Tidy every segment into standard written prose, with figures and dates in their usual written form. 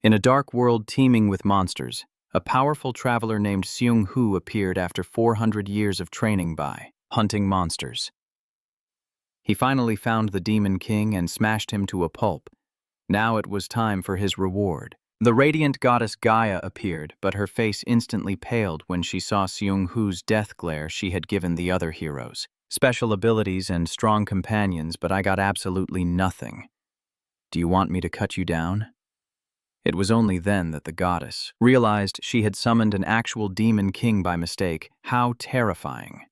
In a dark world teeming with monsters, a powerful traveler named Siung Hu appeared after 400 years of training by hunting monsters. He finally found the Demon King and smashed him to a pulp. Now it was time for his reward. The radiant goddess Gaia appeared, but her face instantly paled when she saw Siung Hu's death glare she had given the other heroes. Special abilities and strong companions, but I got absolutely nothing. Do you want me to cut you down? It was only then that the goddess realized she had summoned an actual Demon King by mistake. How terrifying.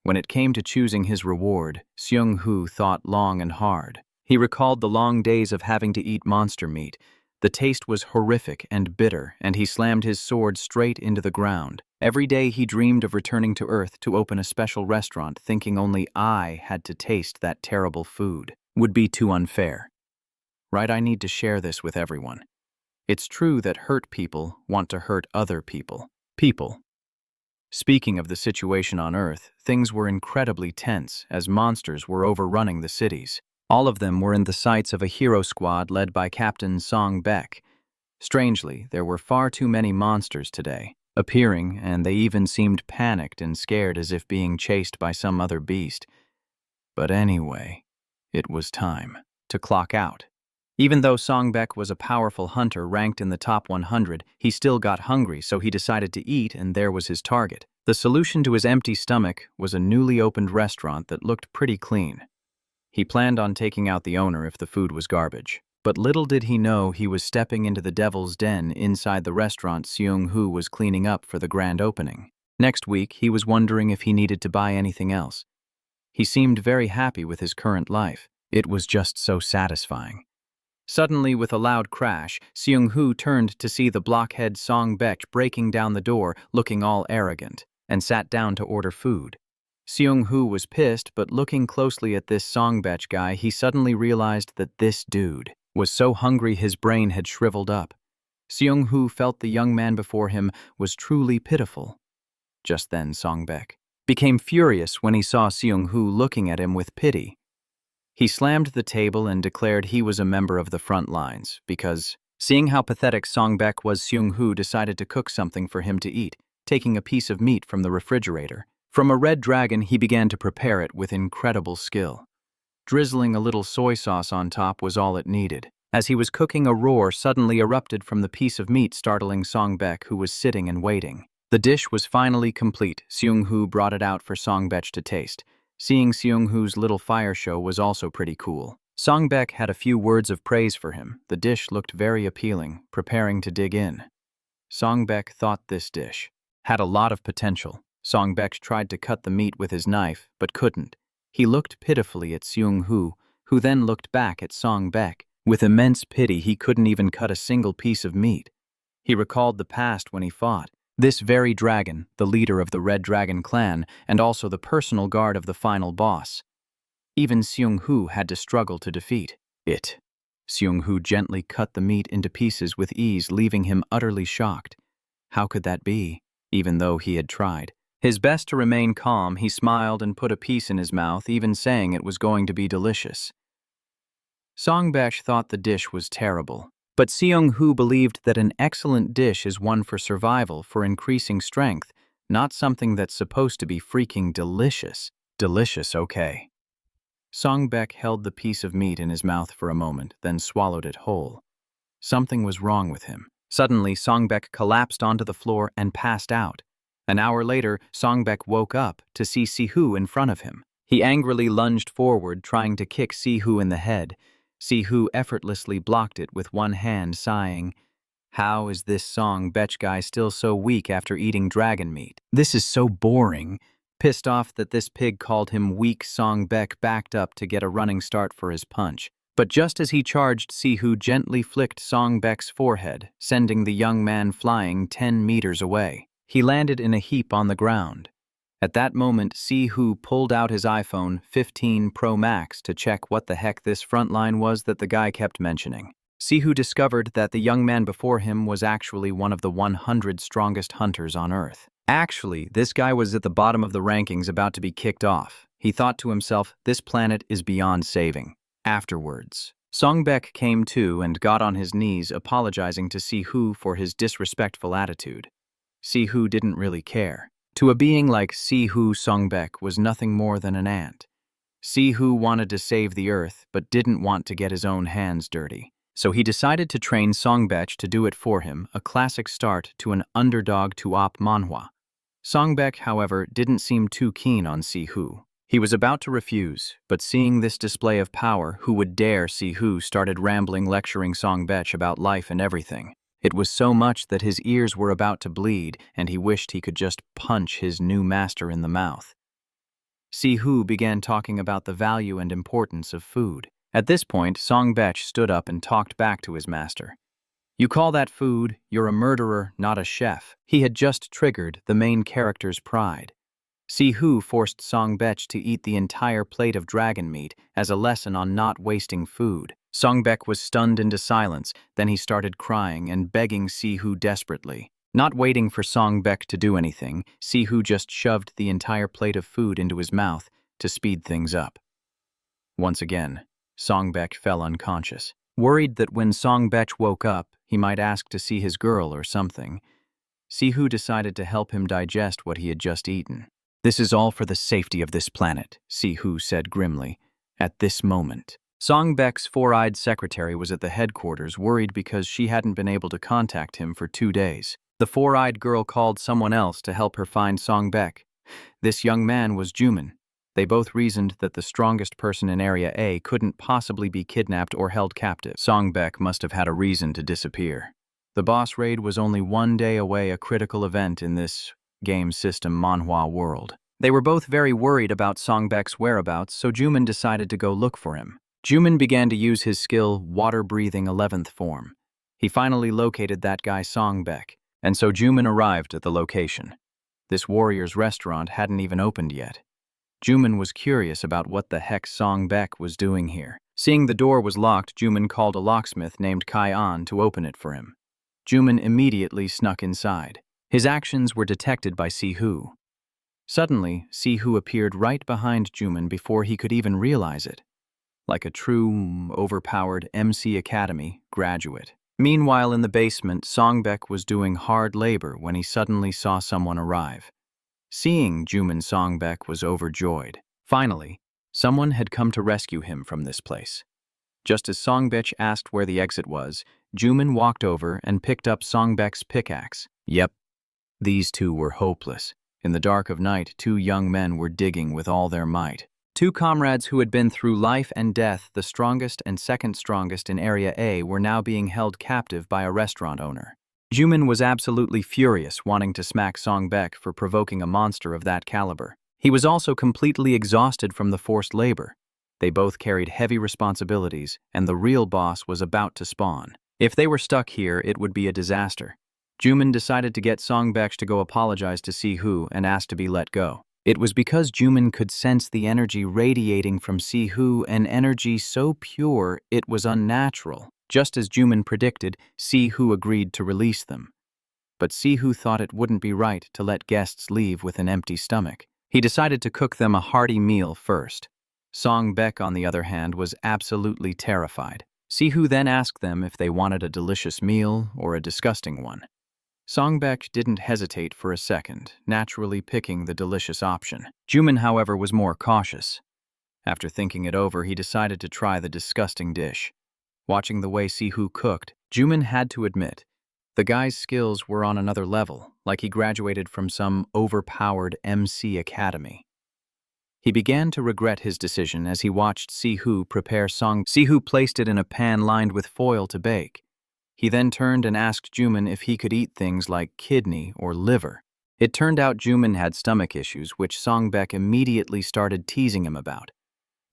When it came to choosing his reward, Siung Hu thought long and hard. He recalled the long days of having to eat monster meat. The taste was horrific and bitter, and he slammed his sword straight into the ground. Every day he dreamed of returning to Earth to open a special restaurant, thinking only I had to taste that terrible food. Would be too unfair. Right, I need to share this with everyone. It's true that hurt people want to hurt other people. Speaking of the situation on Earth, things were incredibly tense as monsters were overrunning the cities. All of them were in the sights of a hero squad led by Captain Song Baek. Strangely, there were far too many monsters today, appearing, and they even seemed panicked and scared as if being chased by some other beast. But anyway, it was time to clock out. Even though Song Baek was a powerful hunter ranked in the top 100, he still got hungry, so he decided to eat, and there was his target. The solution to his empty stomach was a newly opened restaurant that looked pretty clean. He planned on taking out the owner if the food was garbage. But little did he know he was stepping into the devil's den inside the restaurant Siung Hu was cleaning up for the grand opening. Next week, he was wondering if he needed to buy anything else. He seemed very happy with his current life. It was just so satisfying. Suddenly, with a loud crash, Siung Hu turned to see the blockhead Song Baek breaking down the door, looking all arrogant, and sat down to order food. Siung Hu was pissed, but looking closely at this Song Baek guy, he suddenly realized that this dude was so hungry his brain had shriveled up. Siung Hu felt the young man before him was truly pitiful. Just then, Song Baek became furious when he saw Siung Hu looking at him with pity. He slammed the table and declared he was a member of the front lines because, seeing how pathetic Song Baek was, Siung Hu decided to cook something for him to eat, taking a piece of meat from the refrigerator. From a red dragon, he began to prepare it with incredible skill. Drizzling a little soy sauce on top was all it needed. As he was cooking, a roar suddenly erupted from the piece of meat, startling Song Baek, who was sitting and waiting. The dish was finally complete. Siung Hu brought it out for Song Baek to taste. Seeing Siung Hu's little fire show was also pretty cool. Song Baek had a few words of praise for him. The dish looked very appealing, preparing to dig in. Song Baek thought this dish had a lot of potential. Song Baek tried to cut the meat with his knife, but couldn't. He looked pitifully at Siung Hu, who then looked back at Song Baek. With immense pity, he couldn't even cut a single piece of meat. He recalled the past when he fought this very dragon, the leader of the Red Dragon clan, and also the personal guard of the final boss. Even Siung Hu had to struggle to defeat it. Siung Hu gently cut the meat into pieces with ease, leaving him utterly shocked. How could that be, even though he had tried his best to remain calm? He smiled and put a piece in his mouth, even saying it was going to be delicious. Song Baek thought the dish was terrible. But Siung Hu believed that an excellent dish is one for survival, for increasing strength, not something that's supposed to be freaking delicious. Delicious, okay. Song Baek held the piece of meat in his mouth for a moment, then swallowed it whole. Something was wrong with him. Suddenly, Song Baek collapsed onto the floor and passed out. An hour later, Song Baek woke up to see Si Hu in front of him. He angrily lunged forward, trying to kick Si Hu in the head. Si Hu effortlessly blocked it with one hand, sighing, "How is this Song Baek guy still so weak after eating dragon meat? This is so boring." Pissed off that this pig called him weak, Song Baek backed up to get a running start for his punch. But just as he charged, Si Hu gently flicked Song Baek's forehead, sending the young man flying 10 meters away. He landed in a heap on the ground. At that moment, Si Hu pulled out his iPhone 15 Pro Max to check what the heck this frontline was that the guy kept mentioning. Si Hu discovered that the young man before him was actually one of the 100 strongest hunters on Earth. Actually, this guy was at the bottom of the rankings, about to be kicked off. He thought to himself, this planet is beyond saving. Afterwards, Songbek came to and got on his knees apologizing to Siung Hu for his disrespectful attitude. Siung Hu didn't really care. To a being like Siung Hu, Songbek was nothing more than an ant. Siung Hu wanted to save the earth but didn't want to get his own hands dirty. So he decided to train Songbek to do it for him, a classic start to an underdog to op manhwa. Songbek, however, didn't seem too keen on Siung Hu. He was about to refuse, but seeing this display of power, who would dare, Siung Hu started rambling, lecturing Songbek about life and everything. It was so much that his ears were about to bleed, and he wished he could just punch his new master in the mouth. Siung Hu began talking about the value and importance of food. At this point, Songbek stood up and talked back to his master. "You call that food? You're a murderer, not a chef." He had just triggered the main character's pride. Siung Hu forced Songbek to eat the entire plate of dragon meat as a lesson on not wasting food. Songbek was stunned into silence, then he started crying and begging Siung Hu desperately. Not waiting for Songbek to do anything, Siung Hu just shoved the entire plate of food into his mouth to speed things up. Once again, Songbek fell unconscious. Worried that when Songbek woke up, he might ask to see his girl or something, Siung Hu decided to help him digest what he had just eaten. "This is all for the safety of this planet," Siung Hu said grimly. At this moment, Songbek's four-eyed secretary was at the headquarters, worried because she hadn't been able to contact him for 2 days. The four-eyed girl called someone else to help her find Songbek. This young man was Juman. They both reasoned that the strongest person in Area A couldn't possibly be kidnapped or held captive. Songbek must have had a reason to disappear. The boss raid was only 1 day away, a critical event in this game system manhwa world. They were both very worried about Songbek's whereabouts, so Juman decided to go look for him. Juman began to use his skill, water-breathing 11th form. He finally located that guy Songbek, and so Juman arrived at the location. This warrior's restaurant hadn't even opened yet. Juman was curious about what the heck Songbek was doing here. Seeing the door was locked, Juman called a locksmith named Kai-an to open it for him. Juman immediately snuck inside. His actions were detected by Siung Hu. Suddenly, Siung Hu appeared right behind Juman before he could even realize it, like a true, overpowered MC Academy graduate. Meanwhile, in the basement, Songbek was doing hard labor when he suddenly saw someone arrive. Seeing Juman, Songbek was overjoyed. Finally, someone had come to rescue him from this place. Just as Songbek asked where the exit was, Juman walked over and picked up Songbek's pickaxe. Yep, these two were hopeless. In the dark of night, 2 young men were digging with all their might. 2 comrades who had been through life and death, the strongest and second strongest in Area A, were now being held captive by a restaurant owner. Juman was absolutely furious, wanting to smack Songbek for provoking a monster of that caliber. He was also completely exhausted from the forced labor. They both carried heavy responsibilities, and the real boss was about to spawn. If they were stuck here, it would be a disaster. Juman decided to get Songbek to go apologize to Siung Hu and ask to be let go. It was because Juman could sense the energy radiating from Siung Hu, an energy so pure it was unnatural. Just as Juman predicted, Siung Hu agreed to release them. But Siung Hu thought it wouldn't be right to let guests leave with an empty stomach. He decided to cook them a hearty meal first. Songbek, on the other hand, was absolutely terrified. Siung Hu then asked them if they wanted a delicious meal or a disgusting one. Songbek didn't hesitate for a second, naturally picking the delicious option. Juman, however, was more cautious. After thinking it over, he decided to try the disgusting dish. Watching the way Siung Hu cooked, Juman had to admit, the guy's skills were on another level, like he graduated from some overpowered MC Academy. He began to regret his decision as he watched Siung Hu prepare Siung Hu placed it in a pan lined with foil to bake. He then turned and asked Juman if he could eat things like kidney or liver. It turned out Juman had stomach issues, which Songbek immediately started teasing him about.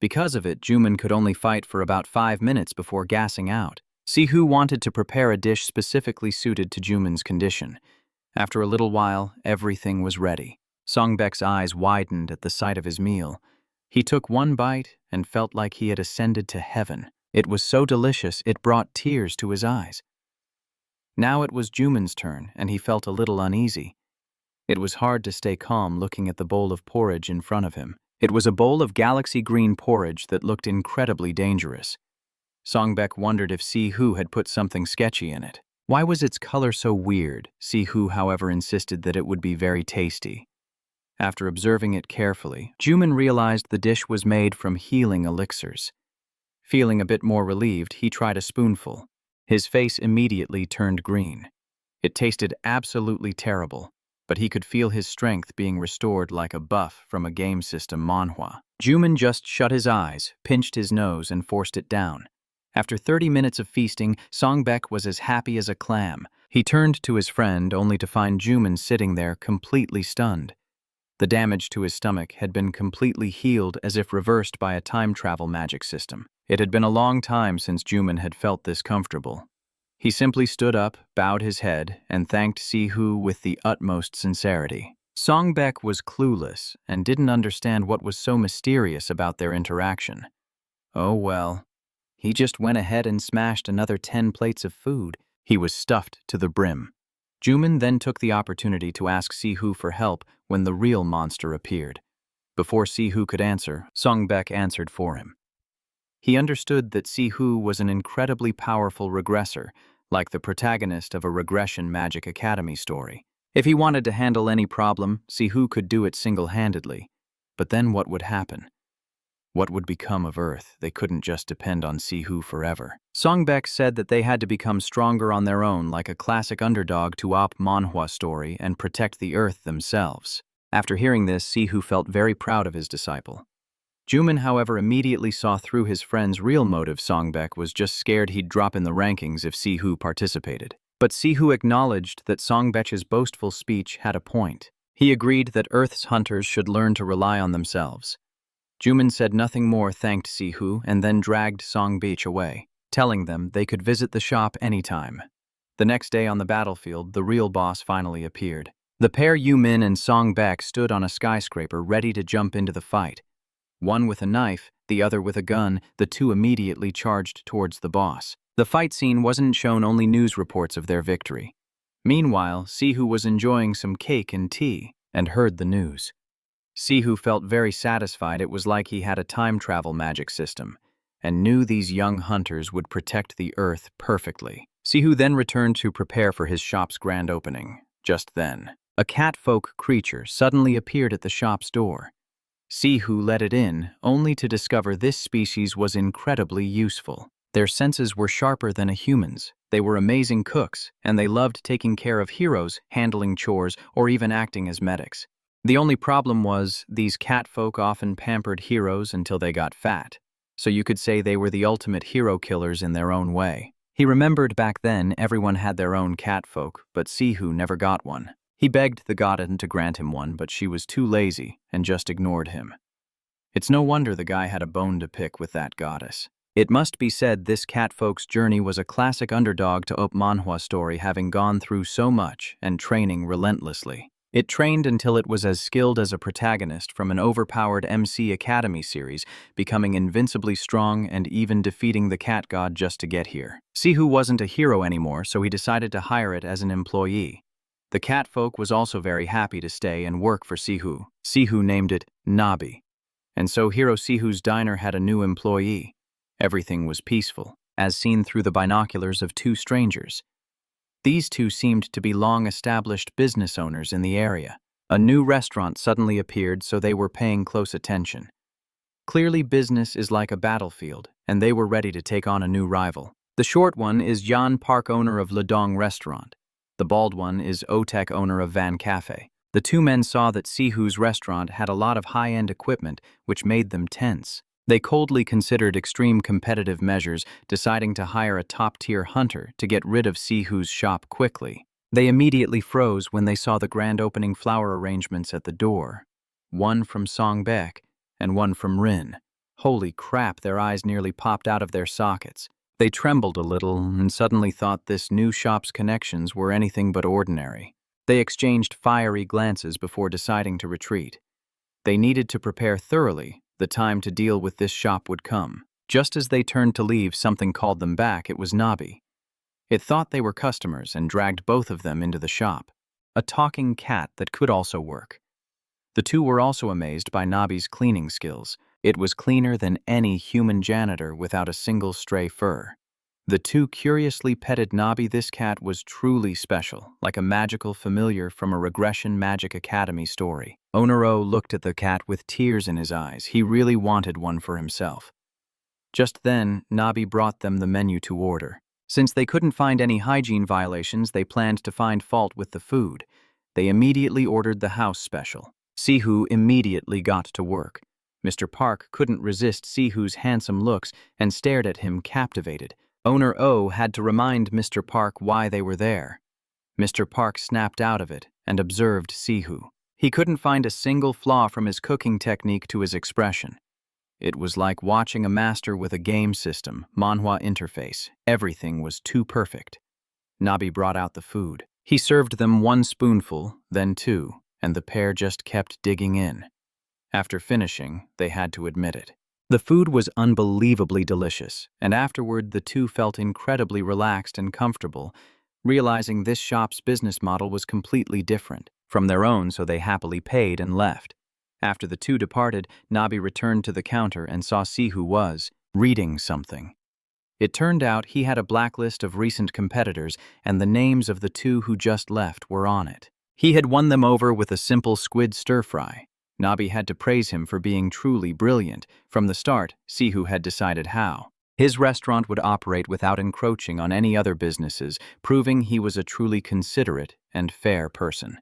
Because of it, Juman could only fight for about 5 minutes before gassing out. Siung Hu wanted to prepare a dish specifically suited to Juman's condition. After a little while, everything was ready. Songbek's eyes widened at the sight of his meal. He took one bite and felt like he had ascended to heaven. It was so delicious it brought tears to his eyes. Now it was Juman's turn, and he felt a little uneasy. It was hard to stay calm looking at the bowl of porridge in front of him. It was a bowl of galaxy green porridge that looked incredibly dangerous. Songbek wondered if Siung Hu had put something sketchy in it. Why was its color so weird? Siung Hu, however, insisted that it would be very tasty. After observing it carefully, Juman realized the dish was made from healing elixirs. Feeling a bit more relieved, he tried a spoonful. His face immediately turned green. It tasted absolutely terrible, but he could feel his strength being restored like a buff from a game system manhwa. Juman just shut his eyes, pinched his nose, and forced it down. After 30 minutes of feasting, Songbek was as happy as a clam. He turned to his friend only to find Juman sitting there completely stunned. The damage to his stomach had been completely healed as if reversed by a time travel magic system. It had been a long time since Juman had felt this comfortable. He simply stood up, bowed his head, and thanked Siung Hu with the utmost sincerity. Songbek was clueless and didn't understand what was so mysterious about their interaction. Oh well. He just went ahead and smashed another 10 plates of food. He was stuffed to the brim. Juman then took the opportunity to ask Siung Hu for help when the real monster appeared. Before Siung Hu could answer, Songbek answered for him. He understood that Siung Hu was an incredibly powerful regressor, like the protagonist of a Regression Magic Academy story. If he wanted to handle any problem, Siung Hu could do it single-handedly. But then what would happen? What would become of Earth? They couldn't just depend on Siung Hu forever. Songbek said that they had to become stronger on their own, like a classic underdog to op manhwa story, and protect the Earth themselves. After hearing this, Siung Hu felt very proud of his disciple. Juman, however, immediately saw through his friend's real motive. Songbek was just scared he'd drop in the rankings if Siung Hu participated. But Siung Hu acknowledged that Songbek's boastful speech had a point. He agreed that Earth's hunters should learn to rely on themselves. Juman said nothing more, thanked Siung Hu, and then dragged Songbek away, telling them they could visit the shop anytime. The next day on the battlefield, the real boss finally appeared. The pair Yumin and Songbek stood on a skyscraper ready to jump into the fight. One with a knife, the other with a gun, the two immediately charged towards the boss. The fight scene wasn't shown, only news reports of their victory. Meanwhile, Siung Hu was enjoying some cake and tea, and heard the news. Siung Hu felt very satisfied. It was like he had a time travel magic system, and knew these young hunters would protect the Earth perfectly. Siung Hu then returned to prepare for his shop's grand opening. Just then, a catfolk creature suddenly appeared at the shop's door. Siung Hu let it in, only to discover this species was incredibly useful. Their senses were sharper than a human's. They were amazing cooks, and they loved taking care of heroes, handling chores, or even acting as medics. The only problem was, these catfolk often pampered heroes until they got fat, so you could say they were the ultimate hero killers in their own way. He remembered back then everyone had their own catfolk, but Siung Hu never got one. He begged the goddess to grant him one, but she was too lazy and just ignored him. It's no wonder the guy had a bone to pick with that goddess. It must be said this catfolk's journey was a classic underdog to op manhwa story, having gone through so much and training relentlessly. It trained until it was as skilled as a protagonist from an overpowered MC Academy series, becoming invincibly strong and even defeating the cat god just to get here. Siung Hu wasn't a hero anymore, so he decided to hire it as an employee. The catfolk was also very happy to stay and work for Siung Hu. Siung Hu named it Nabi. And so Hero Siung Hu's diner had a new employee. Everything was peaceful, as seen through the binoculars of two strangers. These two seemed to be long-established business owners in the area. A new restaurant suddenly appeared, so they were paying close attention. Clearly, business is like a battlefield, and they were ready to take on a new rival. The short one is Yan Park, owner of Ledong Restaurant. The bald one is Otek, owner of Van Cafe. The two men saw that Siung Hu's restaurant had a lot of high-end equipment, which made them tense. They coldly considered extreme competitive measures, deciding to hire a top-tier hunter to get rid of Siung Hu's shop quickly. They immediately froze when they saw the grand opening flower arrangements at the door. One from Songbek and one from Rin. Holy crap, their eyes nearly popped out of their sockets. They trembled a little and suddenly thought this new shop's connections were anything but ordinary. They exchanged fiery glances before deciding to retreat. They needed to prepare thoroughly. The time to deal with this shop would come. Just as they turned to leave, something called them back. It was Nabi. It thought they were customers and dragged both of them into the shop. A talking cat that could also work. The two were also amazed by Nabi's cleaning skills. It was cleaner than any human janitor without a single stray fur. The two curiously petted Nabi. This cat was truly special, like a magical familiar from a Regression Magic Academy story. Onoro looked at the cat with tears in his eyes. He really wanted one for himself. Just then, Nabi brought them the menu to order. Since they couldn't find any hygiene violations, they planned to find fault with the food. They immediately ordered the house special. Sihu immediately got to work. Mr. Park couldn't resist Sihu's handsome looks and stared at him captivated. Owner O had to remind Mr. Park why they were there. Mr. Park snapped out of it and observed Sihu. He couldn't find a single flaw from his cooking technique to his expression. It was like watching a master with a game system, manhwa interface. Everything was too perfect. Nabi brought out the food. He served them one spoonful, then two, and the pair just kept digging in. After finishing, they had to admit it. The food was unbelievably delicious, and afterward the two felt incredibly relaxed and comfortable, realizing this shop's business model was completely different from their own, so they happily paid and left. After the two departed, Nabi returned to the counter and saw Sihu was reading something. It turned out he had a blacklist of recent competitors, and the names of the two who just left were on it. He had won them over with a simple squid stir-fry. Nabi had to praise him for being truly brilliant. From the start, Sihu had decided how. His restaurant would operate without encroaching on any other businesses, proving he was a truly considerate and fair person.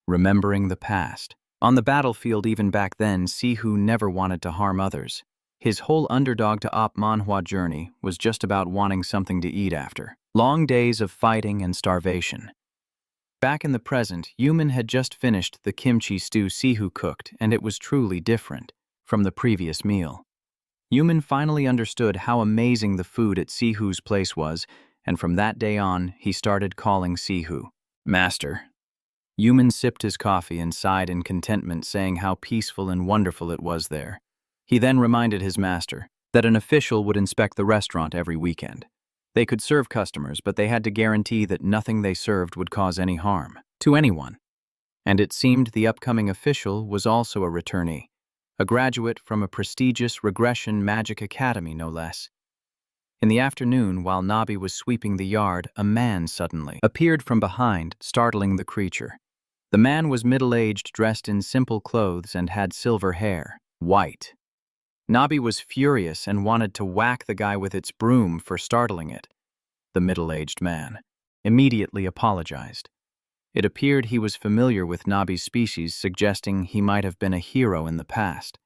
Remembering the past. On the battlefield even back then, Sihu never wanted to harm others. His whole underdog to op manhwa journey was just about wanting something to eat after. Long days of fighting and starvation. Back in the present, Yumin had just finished the kimchi stew Sihu cooked, and it was truly different from the previous meal. Yumin finally understood how amazing the food at Sihu's place was, and from that day on, he started calling Sihu Master. Yumin sipped his coffee and sighed in contentment, saying how peaceful and wonderful it was there. He then reminded his master that an official would inspect the restaurant every weekend. They could serve customers, but they had to guarantee that nothing they served would cause any harm to anyone. And it seemed the upcoming official was also a returnee, a graduate from a prestigious Regression Magic Academy, no less. In the afternoon, while Nabi was sweeping the yard, a man suddenly appeared from behind, startling the creature. The man was middle-aged, dressed in simple clothes, and had silver hair, white. Nabi was furious and wanted to whack the guy with its broom for startling it. The middle-aged man immediately apologized. It appeared he was familiar with Nabi's species, suggesting he might have been a hero in the past.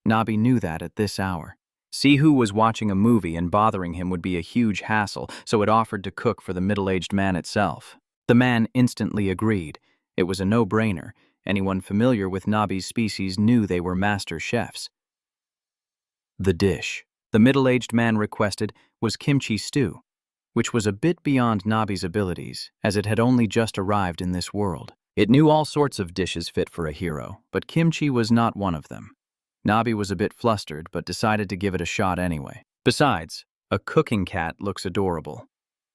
Nabi knew that at this hour. Sihu was watching a movie and bothering him would be a huge hassle, so it offered to cook for the middle-aged man itself. The man instantly agreed. It was a no-brainer. Anyone familiar with Nabi's species knew they were master chefs. The dish the middle-aged man requested was kimchi stew, which was a bit beyond Nabi's abilities, as it had only just arrived in this world. It knew all sorts of dishes fit for a hero, but kimchi was not one of them. Nabi was a bit flustered, but decided to give it a shot anyway. Besides, a cooking cat looks adorable.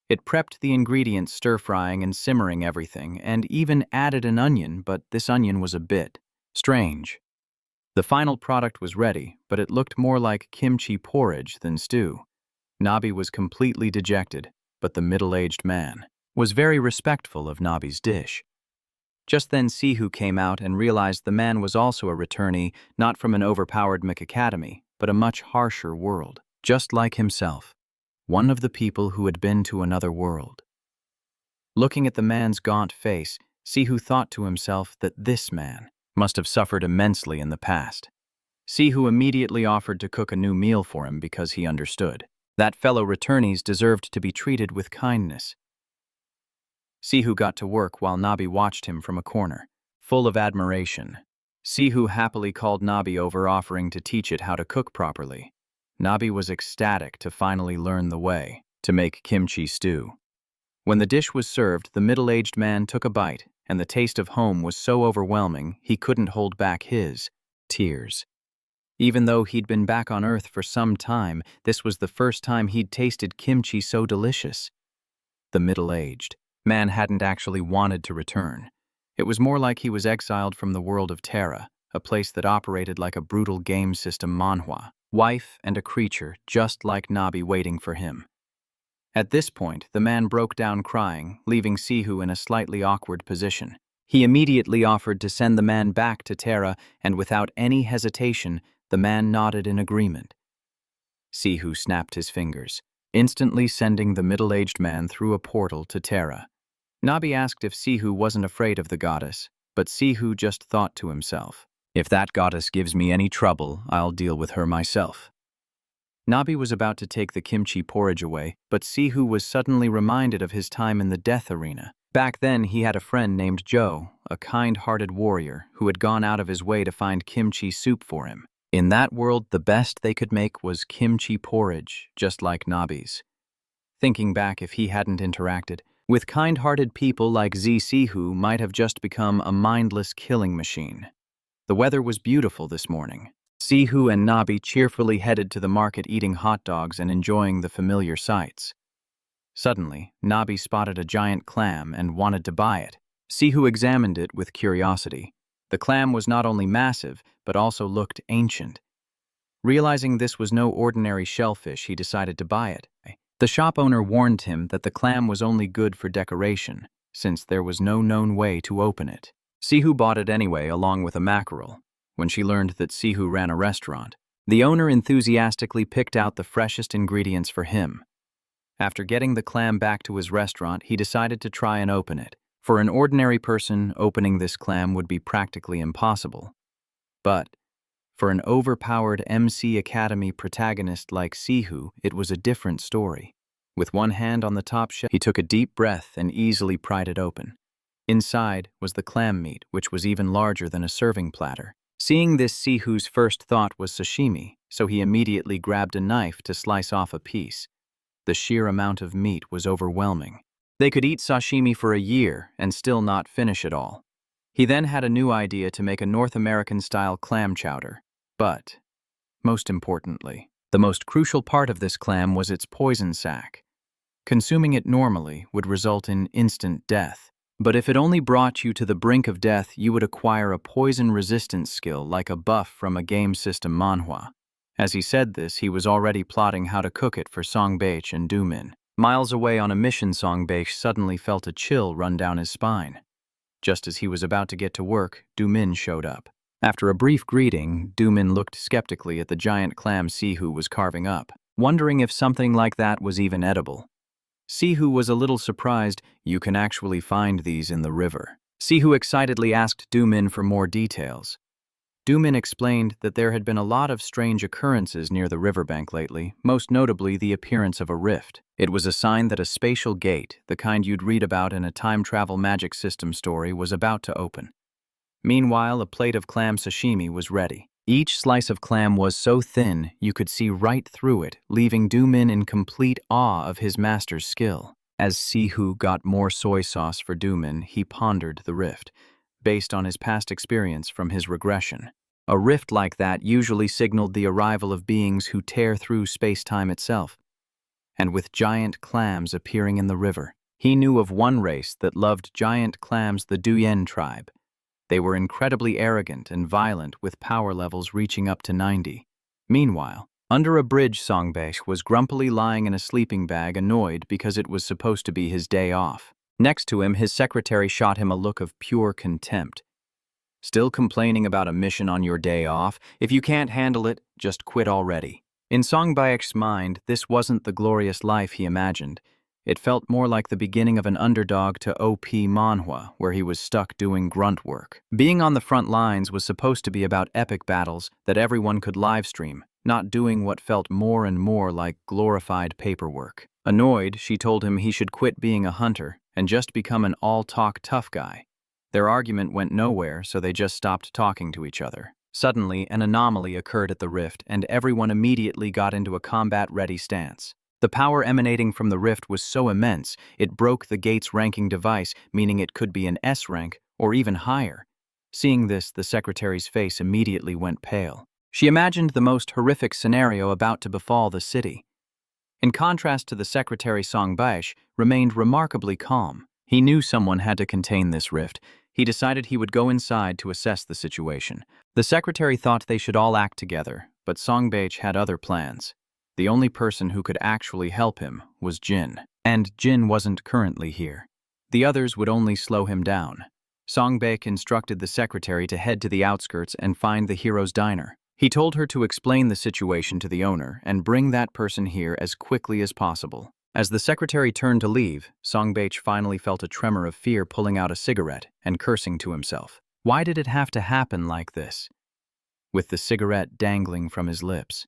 It prepped the ingredients, stir-frying and simmering everything, and even added an onion, but this onion was a bit strange. The final product was ready, but it looked more like kimchi porridge than stew. Nabi was completely dejected, but the middle-aged man was very respectful of Nabi's dish. Just then Sihu came out and realized the man was also a returnee, not from an overpowered Mech Academy, but a much harsher world, just like himself, one of the people who had been to another world. Looking at the man's gaunt face, Sihu thought to himself that this man must have suffered immensely in the past. Sihu immediately offered to cook a new meal for him because he understood that fellow returnees deserved to be treated with kindness. Sihu got to work while Nabi watched him from a corner, full of admiration. Sihu happily called Nabi over, offering to teach it how to cook properly. Nabi was ecstatic to finally learn the way to make kimchi stew. When the dish was served, the middle-aged man took a bite, and the taste of home was so overwhelming he couldn't hold back his tears. Even though he'd been back on Earth for some time, this was the first time he'd tasted kimchi so delicious. The middle-aged man hadn't actually wanted to return. It was more like he was exiled from the world of Terra, a place that operated like a brutal game system manhwa. Wife and a creature just like Nabi waiting for him. At this point, the man broke down crying, leaving Sihu in a slightly awkward position. He immediately offered to send the man back to Terra, and without any hesitation, the man nodded in agreement. Sihu snapped his fingers, instantly sending the middle-aged man through a portal to Terra. Nabi asked if Sihu wasn't afraid of the goddess, but Sihu just thought to himself, "If that goddess gives me any trouble, I'll deal with her myself." Nabi was about to take the kimchi porridge away, but Sihu was suddenly reminded of his time in the death arena. Back then, he had a friend named Joe, a kind-hearted warrior who had gone out of his way to find kimchi soup for him. In that world, the best they could make was kimchi porridge, just like Nabi's. Thinking back, if he hadn't interacted with kind-hearted people like Sihu, might have just become a mindless killing machine. The weather was beautiful this morning. Sihu and Nabi cheerfully headed to the market, eating hot dogs and enjoying the familiar sights. Suddenly, Nabi spotted a giant clam and wanted to buy it. Sihu examined it with curiosity. The clam was not only massive, but also looked ancient. Realizing this was no ordinary shellfish, he decided to buy it. The shop owner warned him that the clam was only good for decoration, since there was no known way to open it. Sihu bought it anyway, along with a mackerel. When she learned that Sihu ran a restaurant, the owner enthusiastically picked out the freshest ingredients for him. After getting the clam back to his restaurant, he decided to try and open it. For an ordinary person, opening this clam would be practically impossible. But for an overpowered MC Academy protagonist like Sihu, it was a different story. With one hand on the top shelf, he took a deep breath and easily pried it open. Inside was the clam meat, which was even larger than a serving platter. Seeing this, Sihu's first thought was sashimi, so he immediately grabbed a knife to slice off a piece. The sheer amount of meat was overwhelming. They could eat sashimi for a year and still not finish it all. He then had a new idea to make a North American-style clam chowder. But, most importantly, the most crucial part of this clam was its poison sac. Consuming it normally would result in instant death. But if it only brought you to the brink of death, you would acquire a poison resistance skill like a buff from a game system manhwa. As he said this, he was already plotting how to cook it for Songbeish and Dumin. Miles away on a mission, Songbeish suddenly felt a chill run down his spine. Just as he was about to get to work, Dumin showed up. After a brief greeting, Dumin looked skeptically at the giant clam Sihu was carving up, wondering if something like that was even edible. Sihu was a little surprised. "You can actually find these in the river." Sihu excitedly asked Dumin for more details. Dumin explained that there had been a lot of strange occurrences near the riverbank lately, most notably the appearance of a rift. It was a sign that a spatial gate, the kind you'd read about in a time-travel magic system story, was about to open. Meanwhile, a plate of clam sashimi was ready. Each slice of clam was so thin you could see right through it, leaving Dumin in complete awe of his master's skill. As Sihu got more soy sauce for Dumin, he pondered the rift, based on his past experience from his regression. A rift like that usually signaled the arrival of beings who tear through space-time itself. And with giant clams appearing in the river, he knew of one race that loved giant clams, the Duyen tribe. They were incredibly arrogant and violent, with power levels reaching up to 90. Meanwhile, under a bridge, Songbeish was grumpily lying in a sleeping bag, annoyed because it was supposed to be his day off. Next to him, his secretary shot him a look of pure contempt. "Still complaining about a mission on your day off? If you can't handle it, just quit already." In Songbaek's mind, this wasn't the glorious life he imagined. It felt more like the beginning of an underdog to OP manhwa, where he was stuck doing grunt work. Being on the front lines was supposed to be about epic battles that everyone could livestream, not doing what felt more and more like glorified paperwork. Annoyed, she told him he should quit being a hunter and just become an all-talk tough guy. Their argument went nowhere, so they just stopped talking to each other. Suddenly, an anomaly occurred at the rift, and everyone immediately got into a combat-ready stance. The power emanating from the rift was so immense, it broke the gate's ranking device, meaning it could be an S rank or even higher. Seeing this, the secretary's face immediately went pale. She imagined the most horrific scenario about to befall the city. In contrast to the secretary, Songbeish remained remarkably calm. He knew someone had to contain this rift. He decided he would go inside to assess the situation. The secretary thought they should all act together, but Songbei had other plans. The only person who could actually help him was Jin, and Jin wasn't currently here. The others would only slow him down. Songbei instructed the secretary to head to the outskirts and find the hero's diner. He told her to explain the situation to the owner and bring that person here as quickly as possible. As the secretary turned to leave, Songbei finally felt a tremor of fear, pulling out a cigarette and cursing to himself. Why did it have to happen like this? With the cigarette dangling from his lips,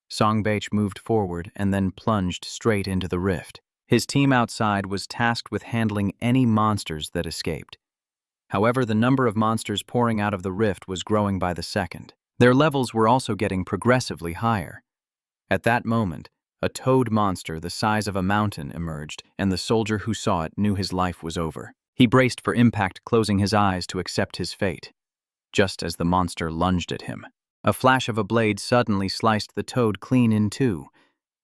Songbei moved forward and then plunged straight into the rift. His team outside was tasked with handling any monsters that escaped. However, the number of monsters pouring out of the rift was growing by the second. Their levels were also getting progressively higher. At that moment, a toad monster the size of a mountain emerged, and the soldier who saw it knew his life was over. He braced for impact, closing his eyes to accept his fate. Just as the monster lunged at him, a flash of a blade suddenly sliced the toad clean in two.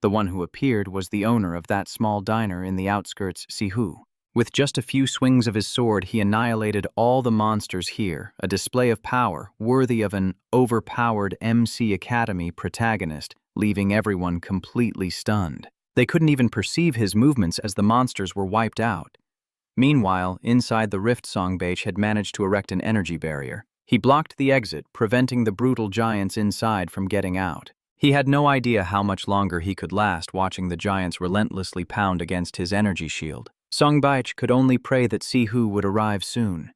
The one who appeared was the owner of that small diner in the outskirts, Siung Hu. With just a few swings of his sword, he annihilated all the monsters here, a display of power worthy of an overpowered MC Academy protagonist, leaving everyone completely stunned. They couldn't even perceive his movements as the monsters were wiped out. Meanwhile, inside the rift, Songbei had managed to erect an energy barrier. He blocked the exit, preventing the brutal giants inside from getting out. He had no idea how much longer he could last watching the giants relentlessly pound against his energy shield. Songbei could only pray that Siung Hu would arrive soon.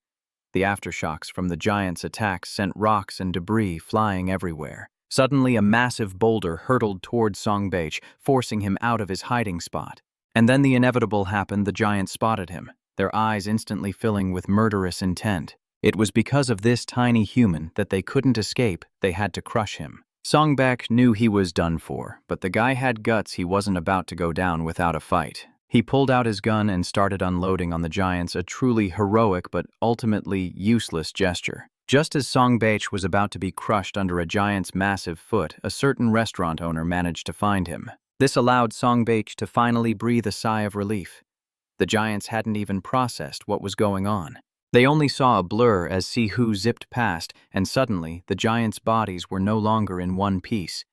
The aftershocks from the giants' attacks sent rocks and debris flying everywhere. Suddenly, a massive boulder hurtled toward Songbei, forcing him out of his hiding spot. And then the inevitable happened. The giants spotted him, their eyes instantly filling with murderous intent. It was because of this tiny human that they couldn't escape. They had to crush him. Songbei knew he was done for, but the guy had guts. He wasn't about to go down without a fight. He pulled out his gun and started unloading on the giants, a truly heroic but ultimately useless gesture. Just as Songbei was about to be crushed under a giant's massive foot, a certain restaurant owner managed to find him. This allowed Songbei to finally breathe a sigh of relief. The giants hadn't even processed what was going on. They only saw a blur as Siung Hu zipped past, and suddenly the giants' bodies were no longer in one piece.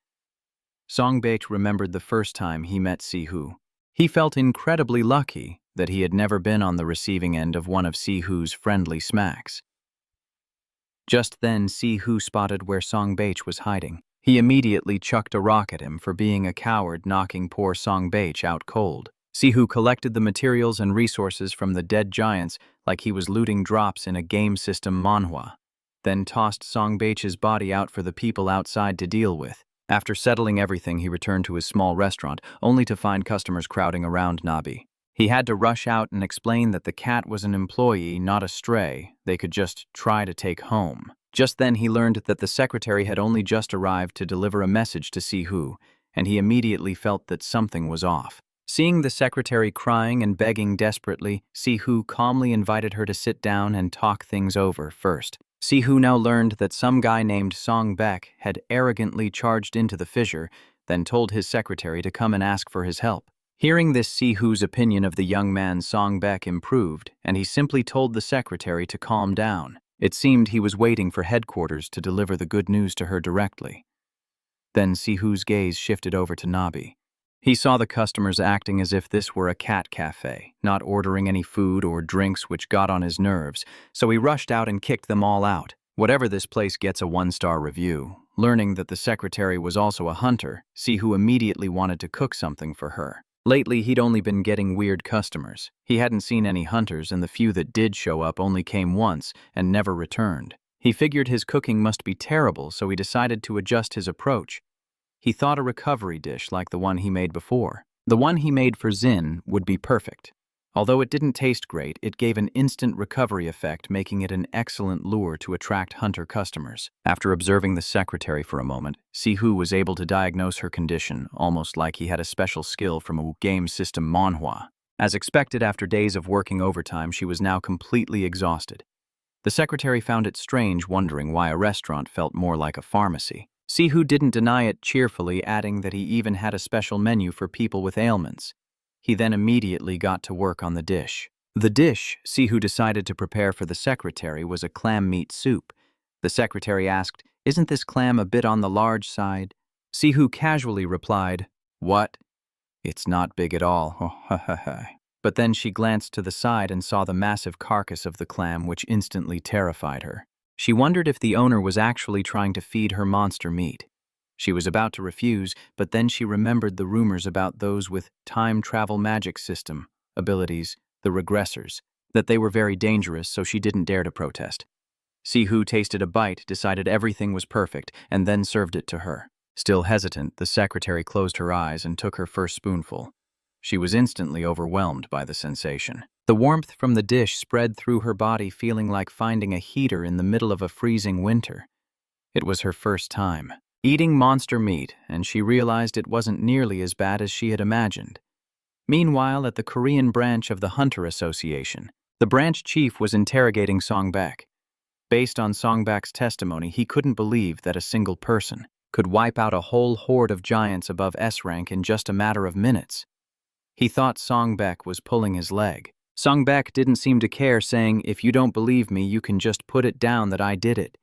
Songbei remembered the first time he met Siung Hu. He felt incredibly lucky that he had never been on the receiving end of one of Siung Hu's friendly smacks. Just then, Siung Hu spotted where Songbei was hiding. He immediately chucked a rock at him for being a coward, knocking poor Songbei out cold. Siung Hu collected the materials and resources from the dead giants like he was looting drops in a game system manhwa, then tossed Songbei's body out for the people outside to deal with. After settling everything, he returned to his small restaurant, only to find customers crowding around Nabi. He had to rush out and explain that the cat was an employee, not a stray they could just try to take home. Just then he learned that the secretary had only just arrived to deliver a message to Siung Hu, and he immediately felt that something was off. Seeing the secretary crying and begging desperately, Siung Hu calmly invited her to sit down and talk things over first. Siung Hu now learned that some guy named Songbei had arrogantly charged into the fissure, then told his secretary to come and ask for his help. Hearing this, Siung Hu's opinion of the young man Songbei improved, and he simply told the secretary to calm down. It seemed he was waiting for headquarters to deliver the good news to her directly. Then Siung Hu's gaze shifted over to Nabi. He saw the customers acting as if this were a cat cafe, not ordering any food or drinks, which got on his nerves, so he rushed out and kicked them all out. Whatever, this place gets a 1-star review. Learning that the secretary was also a hunter, Siung Hu immediately wanted to cook something for her. Lately, he'd only been getting weird customers. He hadn't seen any hunters, and the few that did show up only came once and never returned. He figured his cooking must be terrible, so he decided to adjust his approach. He thought a recovery dish like the one he made before. The one he made for Xin would be perfect. Although it didn't taste great, it gave an instant recovery effect, making it an excellent lure to attract hunter customers. After observing the secretary for a moment, Siung Hu was able to diagnose her condition, almost like he had a special skill from a game system manhwa. As expected, after days of working overtime, she was now completely exhausted. The secretary found it strange, wondering why a restaurant felt more like a pharmacy. Siung Hu didn't deny it cheerfully, adding that he even had a special menu for people with ailments. He then immediately got to work on the dish. The dish Sihu decided to prepare for the secretary was a clam meat soup. The secretary asked, "Isn't this clam a bit on the large side?" Sihu casually replied, "What? It's not big at all." Oh, ha ha ha. But then she glanced to the side and saw the massive carcass of the clam, which instantly terrified her. She wondered if the owner was actually trying to feed her monster meat. She was about to refuse, but then she remembered the rumors about those with time travel magic system abilities, the regressors, that they were very dangerous, so she didn't dare to protest. Sihu tasted a bite, decided everything was perfect, and then served it to her. Still hesitant, the secretary closed her eyes and took her first spoonful. She was instantly overwhelmed by the sensation. The warmth from the dish spread through her body, feeling like finding a heater in the middle of a freezing winter. It was her first time eating monster meat, and she realized it wasn't nearly as bad as she had imagined. Meanwhile, at the Korean branch of the Hunter Association, the branch chief was interrogating Songbak. Based on Songbak's testimony, he couldn't believe that a single person could wipe out a whole horde of giants above S rank in just a matter of minutes. He thought Songbak was pulling his leg. Songbak didn't seem to care, saying, "If you don't believe me, you can just put it down that I did it."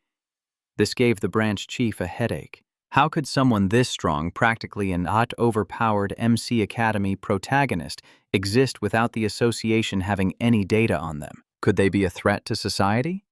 This gave the branch chief a headache. How could someone this strong, practically an overpowered MC Academy protagonist, exist without the association having any data on them? Could they be a threat to society?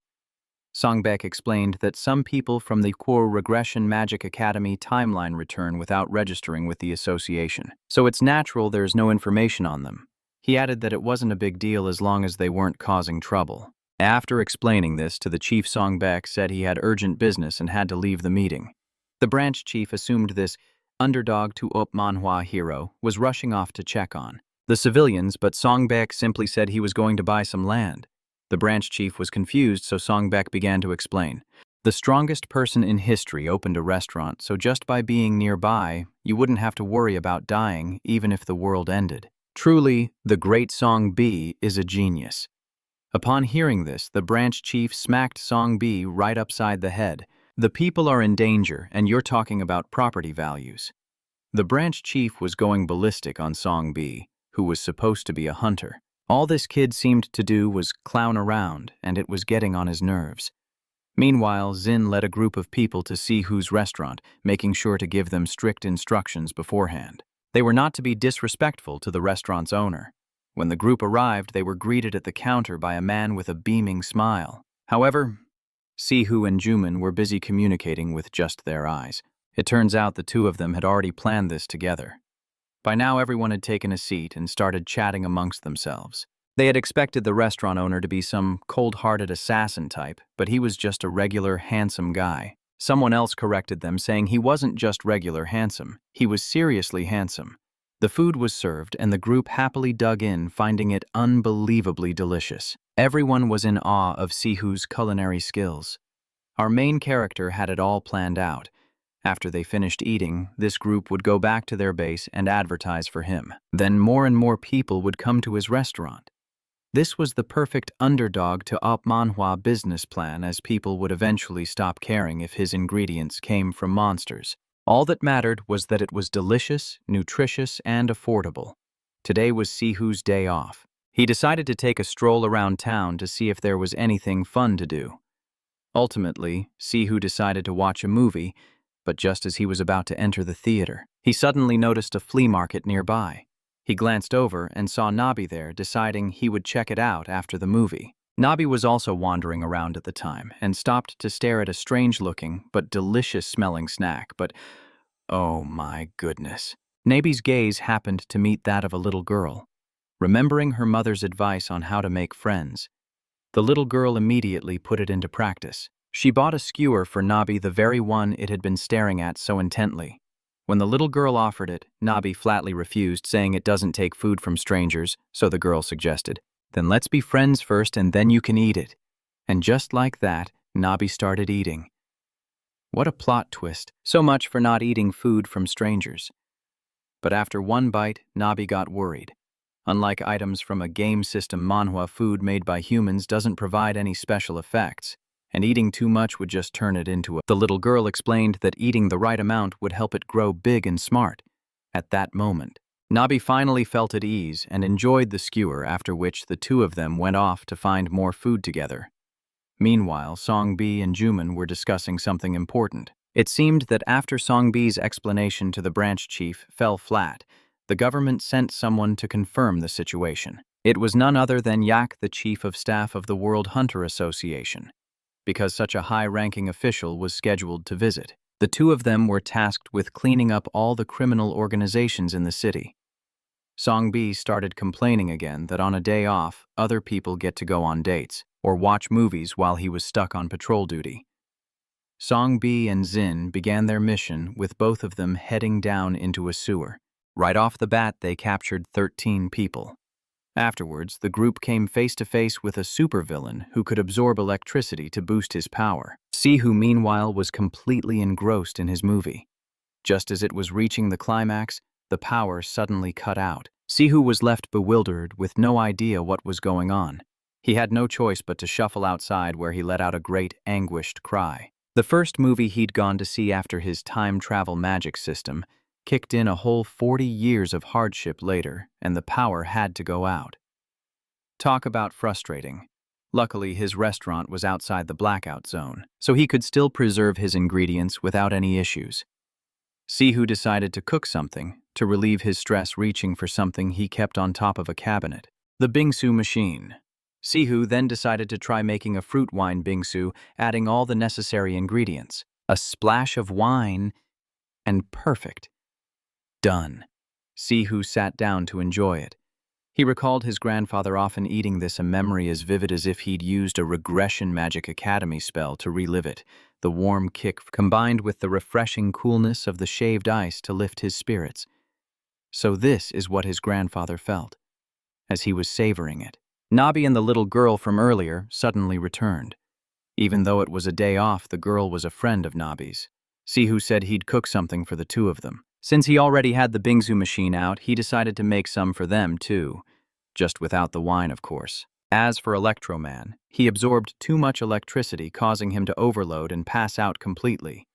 Songbak explained that some people from the Core Regression Magic Academy timeline return without registering with the association, so it's natural there's no information on them. He added that it wasn't a big deal as long as they weren't causing trouble. After explaining this to the chief, Songbak said he had urgent business and had to leave the meeting. The branch chief assumed this underdog to OP Manhwa hero was rushing off to check on the civilians, but Songbak simply said he was going to buy some land. The branch chief was confused, so Songbak began to explain. The strongest person in history opened a restaurant, so just by being nearby, you wouldn't have to worry about dying, even if the world ended. Truly, the great Song B is a genius. Upon hearing this, the branch chief smacked Song B right upside the head. The people are in danger, and you're talking about property values. The branch chief was going ballistic on Song B, who was supposed to be a hunter. All this kid seemed to do was clown around, and it was getting on his nerves. Meanwhile, Zin led a group of people to Sihu's restaurant, making sure to give them strict instructions beforehand. They were not to be disrespectful to the restaurant's owner. When the group arrived, they were greeted at the counter by a man with a beaming smile. However, Sihu and Juman were busy communicating with just their eyes. It turns out the two of them had already planned this together. By now, everyone had taken a seat and started chatting amongst themselves. They had expected the restaurant owner to be some cold-hearted assassin type, but he was just a regular, handsome guy. Someone else corrected them, saying he wasn't just regular handsome, he was seriously handsome. The food was served, and the group happily dug in, finding it unbelievably delicious. Everyone was in awe of Sihu's culinary skills. Our main character had it all planned out. After they finished eating, this group would go back to their base and advertise for him. Then more and more people would come to his restaurant. This was the perfect underdog to OP Manhwa business plan, as people would eventually stop caring if his ingredients came from monsters. All that mattered was that it was delicious, nutritious, and affordable. Today was Sihu's day off. He decided to take a stroll around town to see if there was anything fun to do. Ultimately, Sihu decided to watch a movie, but just as he was about to enter the theater, he suddenly noticed a flea market nearby. He glanced over and saw Nabi there, deciding he would check it out after the movie. Nabi was also wandering around at the time and stopped to stare at a strange-looking but delicious-smelling snack, but oh my goodness. Nabi's gaze happened to meet that of a little girl. Remembering her mother's advice on how to make friends, the little girl immediately put it into practice. She bought a skewer for Nabi, the very one it had been staring at so intently. When the little girl offered it, Nabi flatly refused, saying it doesn't take food from strangers, so the girl suggested, "Then let's be friends first and then you can eat it." And just like that, Nabi started eating. What a plot twist. So much for not eating food from strangers. But after one bite, Nabi got worried. Unlike items from a game system, manhwa food made by humans doesn't provide any special effects, and eating too much would just turn it into a... The little girl explained that eating the right amount would help it grow big and smart. At that moment, Nabi finally felt at ease and enjoyed the skewer, after which the two of them went off to find more food together. Meanwhile, Songbi and Juman were discussing something important. It seemed that after Songbi's explanation to the branch chief fell flat, the government sent someone to confirm the situation. It was none other than Yak, the chief of staff of the World Hunter Association, because such a high-ranking official was scheduled to visit. The two of them were tasked with cleaning up all the criminal organizations in the city. Songbi started complaining again that on a day off, other people get to go on dates or watch movies while he was stuck on patrol duty. Songbi and Zin began their mission with both of them heading down into a sewer. Right off the bat, they captured 13 people. Afterwards, the group came face to face with a supervillain who could absorb electricity to boost his power. Siung Hu, meanwhile, was completely engrossed in his movie. Just as it was reaching the climax, the power suddenly cut out. Siung Hu was left bewildered with no idea what was going on. He had no choice but to shuffle outside, where he let out a great, anguished cry. The first movie he'd gone to see after his time travel magic system kicked in a whole 40 years of hardship later, and the power had to go out. Talk about frustrating. Luckily, his restaurant was outside the blackout zone, so he could still preserve his ingredients without any issues. Siung Hu decided to cook something to relieve his stress, reaching for something he kept on top of a cabinet, the bingsu machine. Siung Hu then decided to try making a fruit wine bingsu, adding all the necessary ingredients. A splash of wine, and perfect. Done. Siung Hu sat down to enjoy it. He recalled his grandfather often eating this, a memory as vivid as if he'd used a regression magic academy spell to relive it, the warm kick combined with the refreshing coolness of the shaved ice to lift his spirits. So this is what his grandfather felt, as he was savoring it. Nabi and the little girl from earlier suddenly returned. Even though it was a day off, the girl was a friend of Nabi's. Siung Hu said he'd cook something for the two of them. Since he already had the bingsu machine out, he decided to make some for them too, just without the wine, of course. As for Electroman, he absorbed too much electricity, causing him to overload and pass out completely.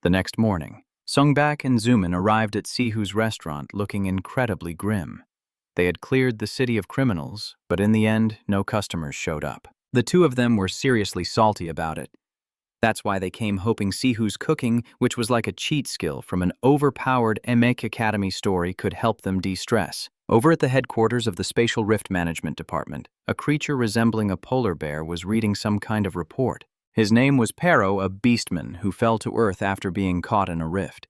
The next morning, Sungbak and Zuman arrived at Siung Hu's restaurant looking incredibly grim. They had cleared the city of criminals, but in the end, no customers showed up. The two of them were seriously salty about it. That's why they came hoping Siung Hu's cooking, which was like a cheat skill from an overpowered Emek Academy story, could help them de-stress. Over at the headquarters of the Spatial Rift Management Department, a creature resembling a polar bear was reading some kind of report. His name was Pero, a beastman who fell to Earth after being caught in a rift.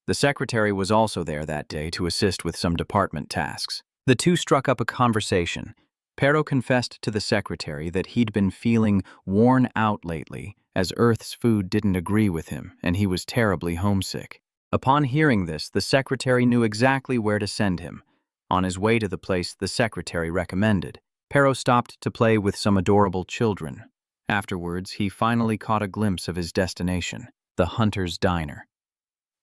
The secretary was also there that day to assist with some department tasks. The two struck up a conversation. Pero confessed to the secretary that he'd been feeling worn out lately, as Earth's food didn't agree with him, and he was terribly homesick. Upon hearing this, the secretary knew exactly where to send him. On his way to the place the secretary recommended, Pero stopped to play with some adorable children. Afterwards, he finally caught a glimpse of his destination, the Hunter's Diner.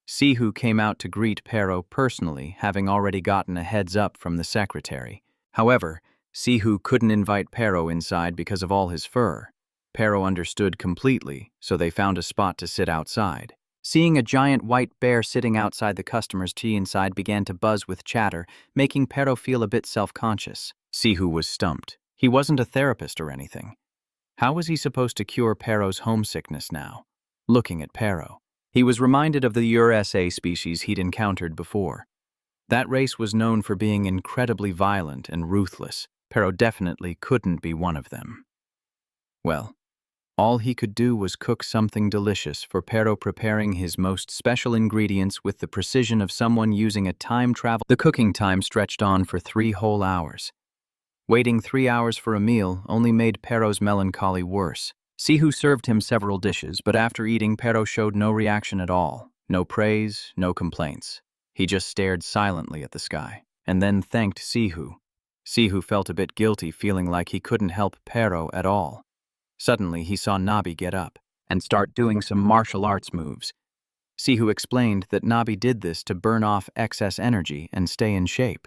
Siung Hu came out to greet Pero personally, having already gotten a heads up from the secretary. However, Siung Hu couldn't invite Pero inside because of all his fur. Pero understood completely, so they found a spot to sit outside. Seeing a giant white bear sitting outside the customer's tea inside began to buzz with chatter, making Pero feel a bit self-conscious. Siung Hu was stumped. He wasn't a therapist or anything. How was he supposed to cure Pero's homesickness now? Looking at Pero, he was reminded of the USA species he'd encountered before. That race was known for being incredibly violent and ruthless. Pero definitely couldn't be one of them. Well, all he could do was cook something delicious for Pero, preparing his most special ingredients with the precision of someone using a time travel. The cooking time stretched on for 3 whole hours. Waiting 3 hours for a meal only made Pero's melancholy worse. Siung Hu served him several dishes, but after eating, Pero showed no reaction at all. No praise, no complaints. He just stared silently at the sky, and then thanked Siung Hu. Siung Hu felt a bit guilty, feeling like he couldn't help Pero at all. Suddenly, he saw Nabi get up and start doing some martial arts moves. Siung Hu explained that Nabi did this to burn off excess energy and stay in shape.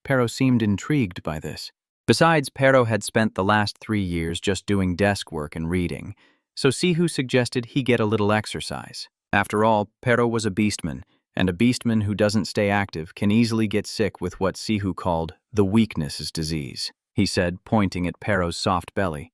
Pero seemed intrigued by this. Besides, Pero had spent the last 3 years just doing desk work and reading, so Siung Hu suggested he get a little exercise. After all, Pero was a beastman, and a beastman who doesn't stay active can easily get sick with what Siung Hu called the weakness disease, he said, pointing at Pero's soft belly.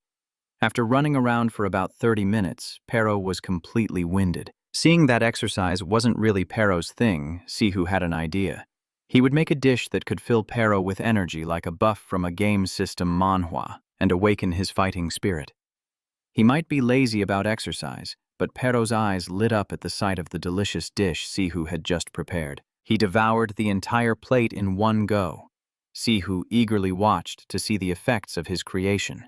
After running around for about 30 minutes, Pero was completely winded. Seeing that exercise wasn't really Pero's thing, Siung Hu had an idea. He would make a dish that could fill Pero with energy like a buff from a game system manhwa and awaken his fighting spirit. He might be lazy about exercise, but Pero's eyes lit up at the sight of the delicious dish Siung Hu had just prepared. He devoured the entire plate in one go. Siung Hu eagerly watched to see the effects of his creation.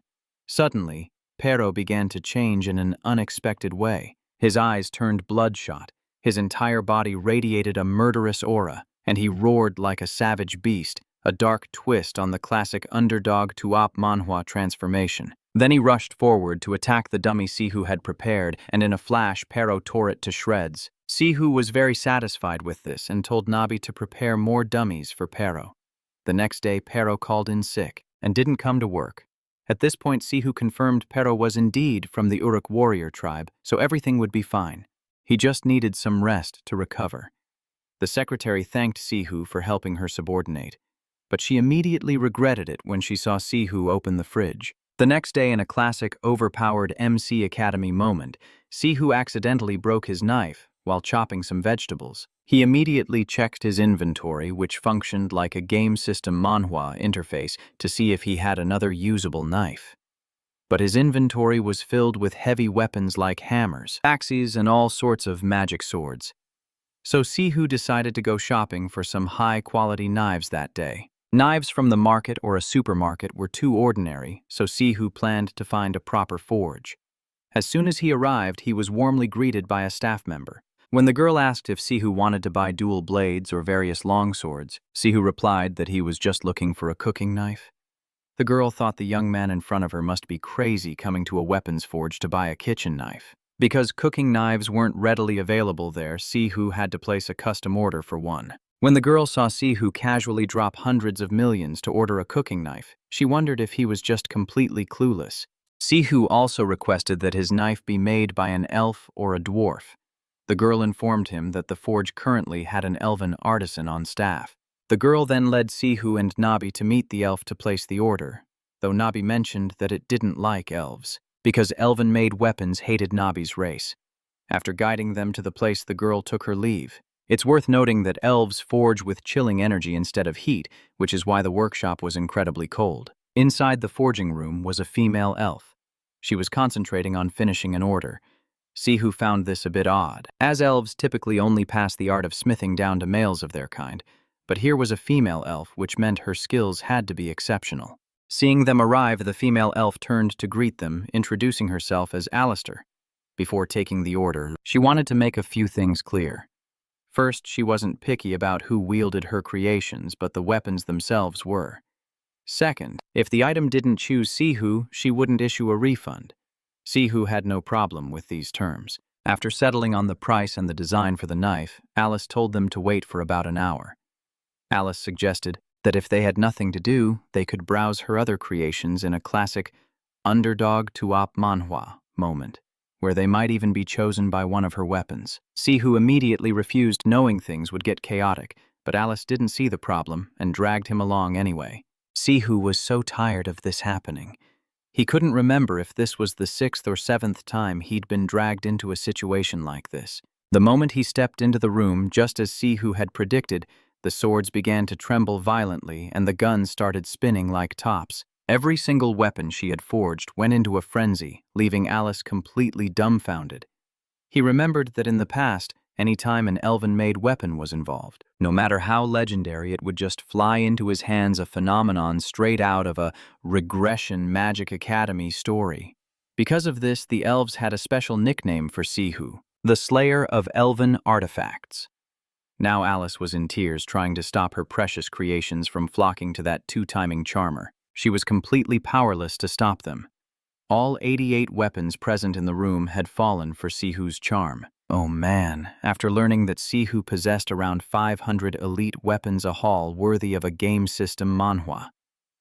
Suddenly, Pero began to change in an unexpected way. His eyes turned bloodshot, his entire body radiated a murderous aura, and he roared like a savage beast, a dark twist on the classic underdog to op manhwa transformation. Then he rushed forward to attack the dummy Siung Hu had prepared, and in a flash Pero tore it to shreds. Siung Hu was very satisfied with this and told Nabi to prepare more dummies for Pero. The next day Pero called in sick and didn't come to work. At this point Siung Hu confirmed Pero was indeed from the Uruk warrior tribe, so everything would be fine. He just needed some rest to recover. The secretary thanked Siung Hu for helping her subordinate, but she immediately regretted it when she saw Siung Hu open the fridge. The next day, in a classic overpowered MC Academy moment, Siung Hu accidentally broke his knife while chopping some vegetables. He immediately checked his inventory, which functioned like a game system manhwa interface, to see if he had another usable knife. But his inventory was filled with heavy weapons like hammers, axes, and all sorts of magic swords. So Siung Hu decided to go shopping for some high-quality knives that day. Knives from the market or a supermarket were too ordinary, so Siung Hu planned to find a proper forge. As soon as he arrived, he was warmly greeted by a staff member. When the girl asked if Siung Hu wanted to buy dual blades or various longswords, Siung Hu replied that he was just looking for a cooking knife. The girl thought the young man in front of her must be crazy coming to a weapons forge to buy a kitchen knife. Because cooking knives weren't readily available there, Siung Hu had to place a custom order for one. When the girl saw Siung Hu casually drop hundreds of millions to order a cooking knife, she wondered if he was just completely clueless. Siung Hu also requested that his knife be made by an elf or a dwarf. The girl informed him that the forge currently had an elven artisan on staff. The girl then led Siung Hu and Nabi to meet the elf to place the order, though Nabi mentioned that it didn't like elves, because elven-made weapons hated Nabi's race. After guiding them to the place, the girl took her leave. It's worth noting that elves forge with chilling energy instead of heat, which is why the workshop was incredibly cold. Inside the forging room was a female elf. She was concentrating on finishing an order. Siung Hu found this a bit odd, as elves typically only pass the art of smithing down to males of their kind, but here was a female elf, which meant her skills had to be exceptional. Seeing them arrive, the female elf turned to greet them, introducing herself as Alistair. Before taking the order, she wanted to make a few things clear. First, she wasn't picky about who wielded her creations, but the weapons themselves were. Second, if the item didn't choose Siung Hu, she wouldn't issue a refund. Siung Hu had no problem with these terms. After settling on the price and the design for the knife, Alice told them to wait for about an hour. Alice suggested that if they had nothing to do, they could browse her other creations in a classic underdog to op manhwa moment, where they might even be chosen by one of her weapons. Siung Hu immediately refused, knowing things would get chaotic, but Alice didn't see the problem and dragged him along anyway. Siung Hu was so tired of this happening. He couldn't remember if this was the 6th or 7th time he'd been dragged into a situation like this. The moment he stepped into the room, just as Siung Hu had predicted, the swords began to tremble violently and the guns started spinning like tops. Every single weapon she had forged went into a frenzy, leaving Alice completely dumbfounded. He remembered that in the past, any time an elven-made weapon was involved, no matter how legendary, it would just fly into his hands, a phenomenon straight out of a Regression Magic Academy story. Because of this, the elves had a special nickname for Siung Hu, the Slayer of Elven Artifacts. Now Alice was in tears, trying to stop her precious creations from flocking to that two-timing charmer. She was completely powerless to stop them. All 88 weapons present in the room had fallen for Siung Hu's charm. Oh man, after learning that Siung Hu possessed around 500 elite weapons, a haul worthy of a game system manhwa,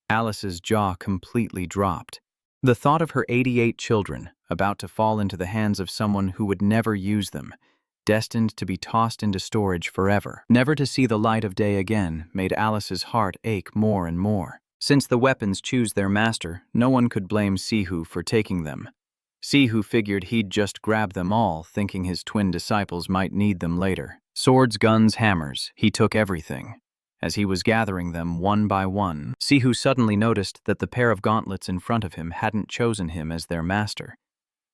Alice's jaw completely dropped. The thought of her 88 children about to fall into the hands of someone who would never use them destined to be tossed into storage forever. Never to see the light of day again made Alice's heart ache more and more. Since the weapons choose their master, no one could blame Siung Hu for taking them. Siung Hu figured he'd just grab them all, thinking his twin disciples might need them later. Swords, guns, hammers, he took everything. As he was gathering them one by one, Siung Hu suddenly noticed that the pair of gauntlets in front of him hadn't chosen him as their master.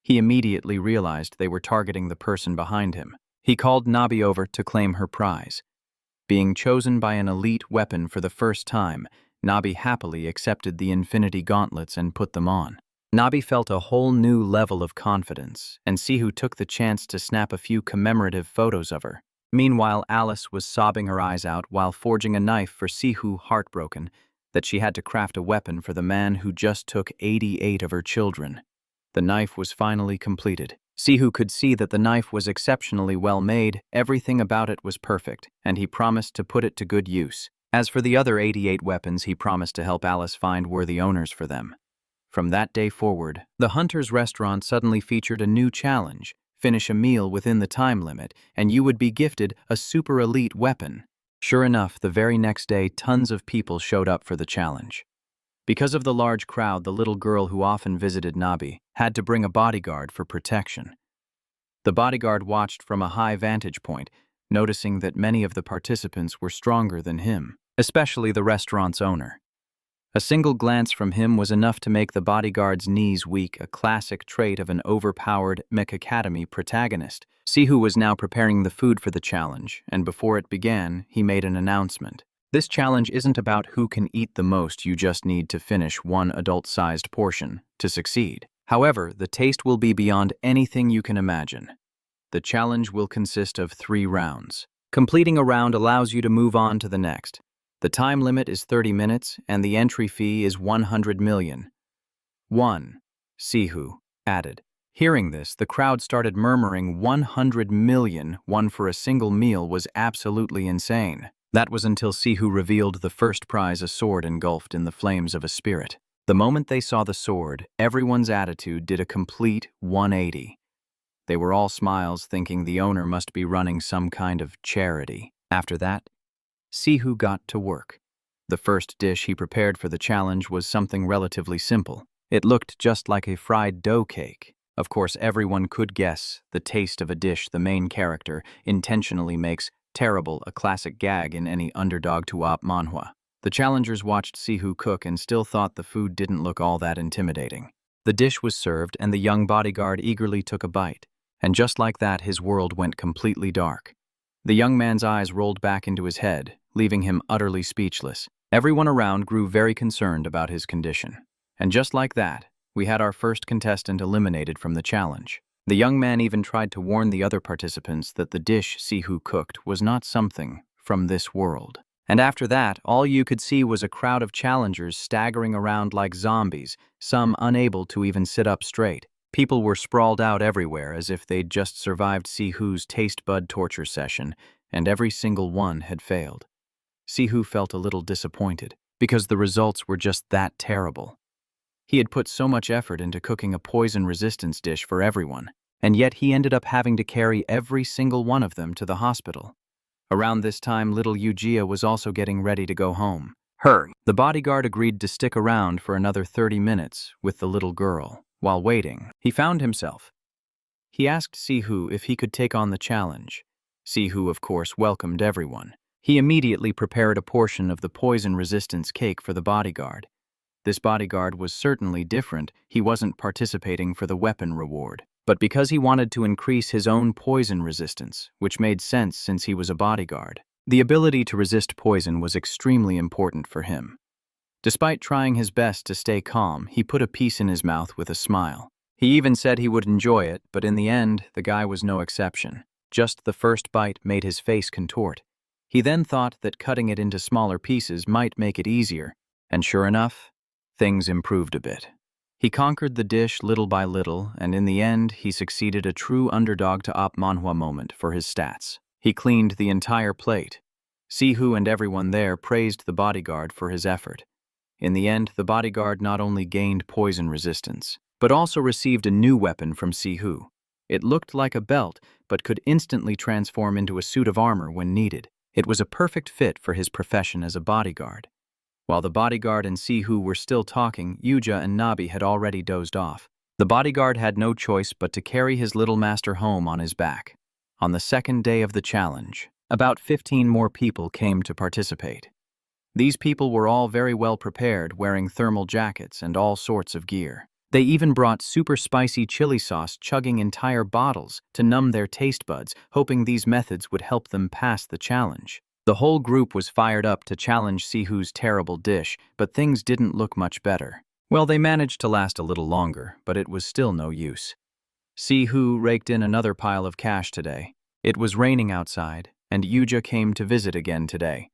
He immediately realized they were targeting the person behind him. He called Nabi over to claim her prize. Being chosen by an elite weapon for the first time, Nabi happily accepted the infinity gauntlets and put them on. Nabi felt a whole new level of confidence, and Siung Hu took the chance to snap a few commemorative photos of her. Meanwhile, Alice was sobbing her eyes out while forging a knife for Siung Hu, heartbroken that she had to craft a weapon for the man who just took 88 of her children. The knife was finally completed. Siung Hu could see that the knife was exceptionally well made, everything about it was perfect, and he promised to put it to good use. As for the other 88 weapons, he promised to help Alice find worthy owners for them. From that day forward, the Hunter's restaurant suddenly featured a new challenge. Finish a meal within the time limit, and you would be gifted a super elite weapon. Sure enough, the very next day, tons of people showed up for the challenge. Because of the large crowd, the little girl who often visited Nabi had to bring a bodyguard for protection. The bodyguard watched from a high vantage point, noticing that many of the participants were stronger than him, especially the restaurant's owner. A single glance from him was enough to make the bodyguard's knees weak, a classic trait of an overpowered Mech Academy protagonist. Siung Hu was now preparing the food for the challenge, and before it began, he made an announcement. This challenge isn't about who can eat the most, you just need to finish one adult-sized portion to succeed. However, the taste will be beyond anything you can imagine. The challenge will consist of 3 rounds. Completing a round allows you to move on to the next. The time limit is 30 minutes, and the entry fee is 100 million. 1. Siung Hu added. Hearing this, the crowd started murmuring 100 million, one for a single meal was absolutely insane. That was until Siung Hu revealed the first prize, a sword engulfed in the flames of a spirit. The moment they saw the sword, everyone's attitude did a complete 180. They were all smiles, thinking the owner must be running some kind of charity. After that, Siung Hu got to work. The first dish he prepared for the challenge was something relatively simple. It looked just like a fried dough cake. Of course, everyone could guess the taste of a dish the main character intentionally makes terrible, a classic gag in any underdog to op manhwa. The challengers watched Siung Hu cook and still thought the food didn't look all that intimidating. The dish was served, and the young bodyguard eagerly took a bite. And just like that, his world went completely dark. The young man's eyes rolled back into his head, leaving him utterly speechless. Everyone around grew very concerned about his condition. And just like that, we had our first contestant eliminated from the challenge. The young man even tried to warn the other participants that the dish Siung Hu cooked was not something from this world. And after that, all you could see was a crowd of challengers staggering around like zombies, some unable to even sit up straight. People were sprawled out everywhere as if they'd just survived Siung Hu's taste bud torture session, and every single one had failed. Siung Hu felt a little disappointed, because the results were just that terrible. He had put so much effort into cooking a poison resistance dish for everyone, and yet he ended up having to carry every single one of them to the hospital. Around this time, little Yujia was also getting ready to go home. The bodyguard agreed to stick around for another 30 minutes with the little girl. While waiting, he found himself. He asked Siung Hu if he could take on the challenge. Siung Hu, of course, welcomed everyone. He immediately prepared a portion of the poison resistance cake for the bodyguard. This bodyguard was certainly different. He wasn't participating for the weapon reward, but because he wanted to increase his own poison resistance, which made sense since he was a bodyguard. The ability to resist poison was extremely important for him. Despite trying his best to stay calm, he put a piece in his mouth with a smile. He even said he would enjoy it, but in the end, the guy was no exception. Just the first bite made his face contort. He then thought that cutting it into smaller pieces might make it easier, and sure enough, things improved a bit. He conquered the dish little by little, and in the end, he succeeded, a true underdog to op manhwa moment for his stats. He cleaned the entire plate. Siung Hu and everyone there praised the bodyguard for his effort. In the end, the bodyguard not only gained poison resistance, but also received a new weapon from Siung Hu. It looked like a belt, but could instantly transform into a suit of armor when needed. It was a perfect fit for his profession as a bodyguard. While the bodyguard and Siung Hu were still talking, Yuja and Nabi had already dozed off. The bodyguard had no choice but to carry his little master home on his back. On the second day of the challenge, about 15 more people came to participate. These people were all very well prepared, wearing thermal jackets and all sorts of gear. They even brought super spicy chili sauce, chugging entire bottles to numb their taste buds, hoping these methods would help them pass the challenge. The whole group was fired up to challenge Siung Hu's terrible dish, but things didn't look much better. Well, they managed to last a little longer, but it was still no use. Siung Hu raked in another pile of cash today. It was raining outside, and Yuja came to visit again today.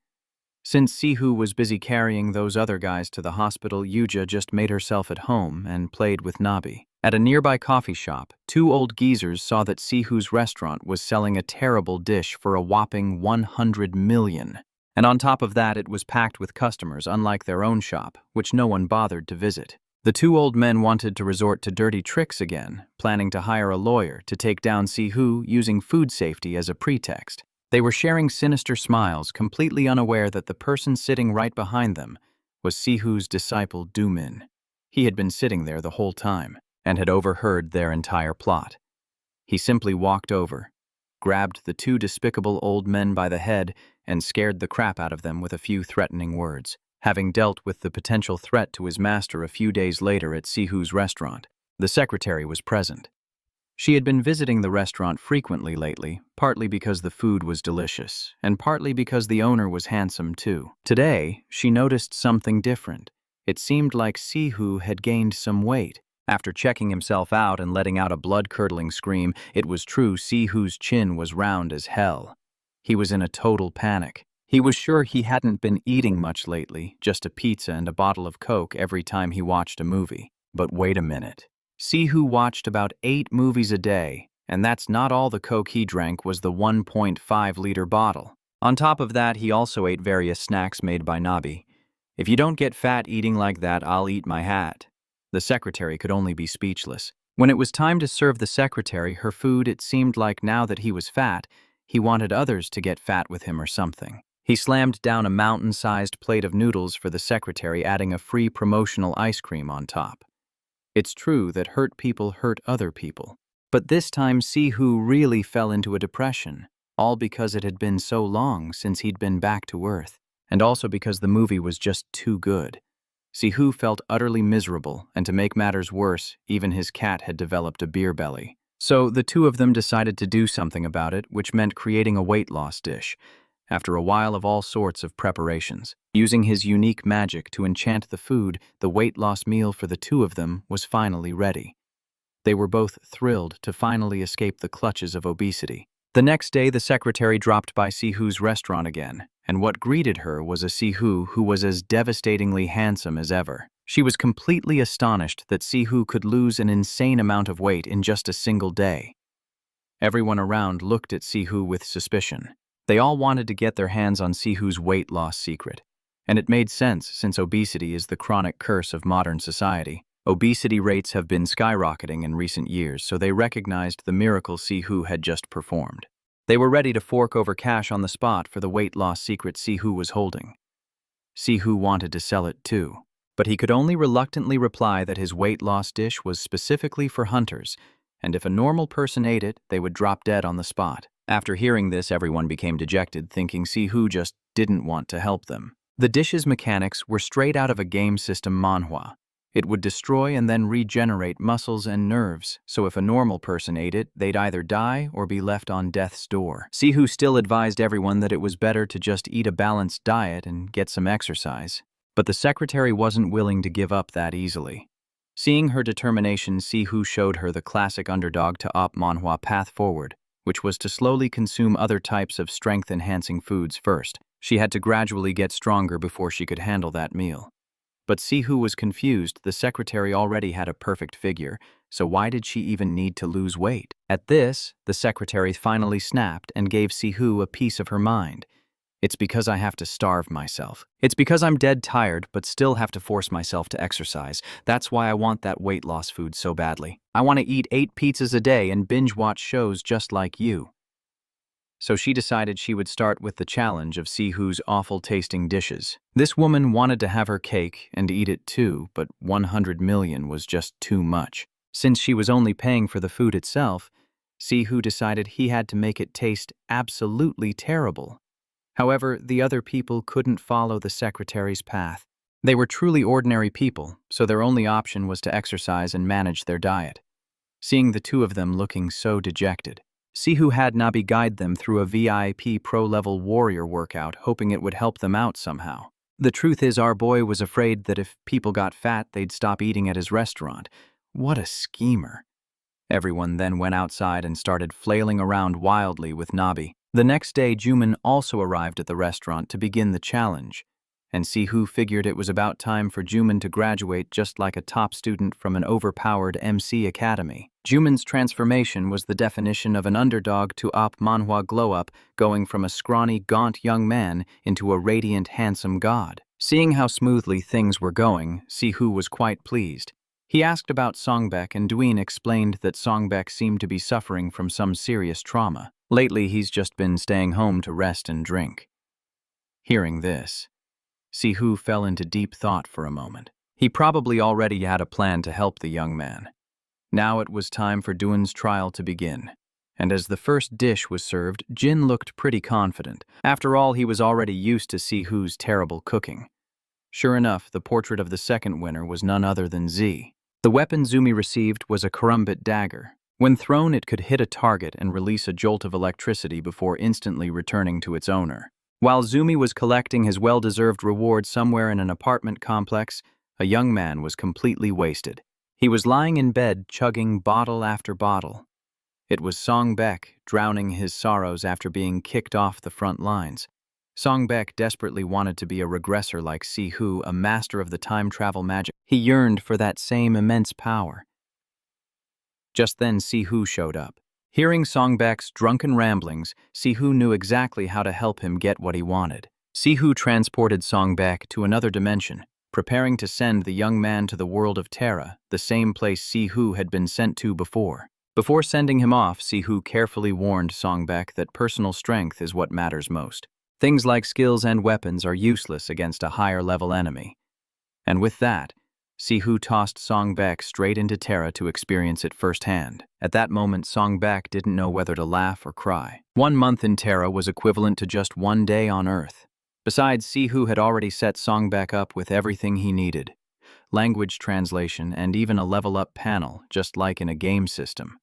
Since Siung Hu was busy carrying those other guys to the hospital, Yuja just made herself at home and played with Nabi. At a nearby coffee shop, 2 old geezers saw that Siung Hu's restaurant was selling a terrible dish for a whopping 100 million. And on top of that, it was packed with customers, unlike their own shop, which no one bothered to visit. The 2 old men wanted to resort to dirty tricks again, planning to hire a lawyer to take down Siung Hu using food safety as a pretext. They were sharing sinister smiles, completely unaware that the person sitting right behind them was Siung Hu's disciple Do-min. He had been sitting there the whole time and had overheard their entire plot. He simply walked over, grabbed the 2 despicable old men by the head, and scared the crap out of them with a few threatening words. Having dealt with the potential threat to his master a few days later at Siung Hu's restaurant, the secretary was present. She had been visiting the restaurant frequently lately, partly because the food was delicious, and partly because the owner was handsome too. Today, she noticed something different. It seemed like Siung Hu had gained some weight. After checking himself out and letting out a blood-curdling scream, it was true, Siung Hu's chin was round as hell. He was in a total panic. He was sure he hadn't been eating much lately, just a pizza and a bottle of Coke every time he watched a movie. But wait a minute. Siung Hu watched about 8 movies a day, and that's not all the Coke he drank was the 1.5-liter bottle. On top of that, he also ate various snacks made by Nabi. If you don't get fat eating like that, I'll eat my hat. The secretary could only be speechless. When it was time to serve the secretary her food, it seemed like now that he was fat, he wanted others to get fat with him or something. He slammed down a mountain-sized plate of noodles for the secretary, adding a free promotional ice cream on top. It's true that hurt people hurt other people. But this time Siung Hu really fell into a depression, all because it had been so long since he'd been back to Earth, and also because the movie was just too good. Siung Hu felt utterly miserable, and to make matters worse, even his cat had developed a beer belly. So the 2 of them decided to do something about it, which meant creating a weight loss dish. After a while of all sorts of preparations, using his unique magic to enchant the food, the weight loss meal for the 2 of them was finally ready. They were both thrilled to finally escape the clutches of obesity. The next day, the secretary dropped by Siung Hu's restaurant again, and what greeted her was a Siung Hu who was as devastatingly handsome as ever. She was completely astonished that Siung Hu could lose an insane amount of weight in just a single day. Everyone around looked at Siung Hu with suspicion. They all wanted to get their hands on Siung Hu's weight loss secret, and it made sense since obesity is the chronic curse of modern society. Obesity rates have been skyrocketing in recent years, so they recognized the miracle Siung Hu had just performed. They were ready to fork over cash on the spot for the weight loss secret Siung Hu was holding. Siung Hu wanted to sell it too, but he could only reluctantly reply that his weight loss dish was specifically for hunters, and if a normal person ate it, they would drop dead on the spot. After hearing this, everyone became dejected, thinking Siung Hu just didn't want to help them. The dish's mechanics were straight out of a game system manhwa. It would destroy and then regenerate muscles and nerves, so if a normal person ate it, they'd either die or be left on death's door. Siung Hu still advised everyone that it was better to just eat a balanced diet and get some exercise. But the secretary wasn't willing to give up that easily. Seeing her determination, Siung Hu showed her the classic underdog to op manhwa path forward, which was to slowly consume other types of strength-enhancing foods first. She had to gradually get stronger before she could handle that meal. But Siung Hu was confused. The secretary already had a perfect figure, so why did she even need to lose weight? At this, the secretary finally snapped and gave Siung Hu a piece of her mind. It's because I have to starve myself. It's because I'm dead tired but still have to force myself to exercise. That's why I want that weight loss food so badly. I want to eat 8 pizzas a day and binge watch shows just like you. So she decided she would start with the challenge of Siung Hu's awful tasting dishes. This woman wanted to have her cake and eat it too, but 100 million was just too much. Since she was only paying for the food itself, Siung Hu decided he had to make it taste absolutely terrible. However, the other people couldn't follow the secretary's path. They were truly ordinary people, so their only option was to exercise and manage their diet. Seeing the two of them looking so dejected, Siung Hu had Nabi guide them through a VIP pro-level warrior workout, hoping it would help them out somehow. The truth is, our boy was afraid that if people got fat, they'd stop eating at his restaurant. What a schemer. Everyone then went outside and started flailing around wildly with Nabi. The next day, Juman also arrived at the restaurant to begin the challenge, and Siung Hu figured it was about time for Juman to graduate just like a top student from an overpowered MC academy. Juman's transformation was the definition of an underdog to op manhwa glow-up, going from a scrawny, gaunt young man into a radiant, handsome god. Seeing how smoothly things were going, Siung Hu was quite pleased. He asked about Songbek, and Duin explained that Songbek seemed to be suffering from some serious trauma. Lately, he's just been staying home to rest and drink. Hearing this, Siung Hu fell into deep thought for a moment. He probably already had a plan to help the young man. Now it was time for Duin's trial to begin, and as the first dish was served, Jin looked pretty confident. After all, he was already used to Siung Hu's terrible cooking. Sure enough, the portrait of the second winner was none other than Z. The weapon Zumi received was a Karumbit dagger. When thrown, it could hit a target and release a jolt of electricity before instantly returning to its owner. While Zumi was collecting his well-deserved reward somewhere in an apartment complex, a young man was completely wasted. He was lying in bed, chugging bottle after bottle. It was Songbek, drowning his sorrows after being kicked off the front lines. Songbek desperately wanted to be a regressor like Siung Hu, a master of the time travel magic. He yearned for that same immense power. Just then, Siung Hu showed up. Hearing Songbek's drunken ramblings, Siung Hu knew exactly how to help him get what he wanted. Siung Hu transported Songbek to another dimension, preparing to send the young man to the world of Terra, the same place Siung Hu had been sent to before. Before sending him off, Siung Hu carefully warned Songbek that personal strength is what matters most. Things like skills and weapons are useless against a higher-level enemy. And with that, Siung Hu tossed Songbek straight into Terra to experience it firsthand. At that moment, Songbek didn't know whether to laugh or cry. 1 month in Terra was equivalent to just 1 day on Earth. Besides, Siung Hu had already set Songbek up with everything he needed. Language translation and even a level-up panel, just like in a game system.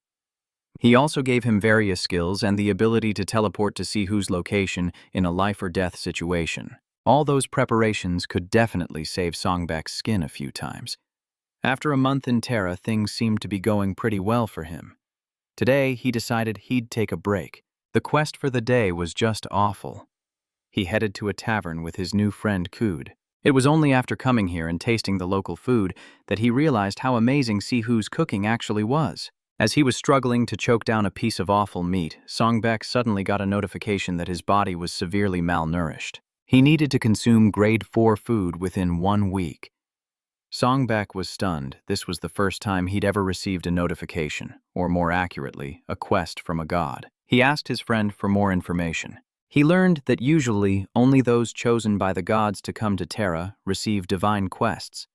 He also gave him various skills and the ability to teleport to Siung Hu's location in a life-or-death situation. All those preparations could definitely save Songbek's skin a few times. After a month in Terra, things seemed to be going pretty well for him. Today, he decided he'd take a break. The quest for the day was just awful. He headed to a tavern with his new friend Kud. It was only after coming here and tasting the local food that he realized how amazing Siung Hu's cooking actually was. As he was struggling to choke down a piece of awful meat, Songbek suddenly got a notification that his body was severely malnourished. He needed to consume grade 4 food within 1 week. Songbek was stunned. This was the first time he'd ever received a notification, or more accurately, a quest from a god. He asked his friend for more information. He learned that usually only those chosen by the gods to come to Terra receive divine quests.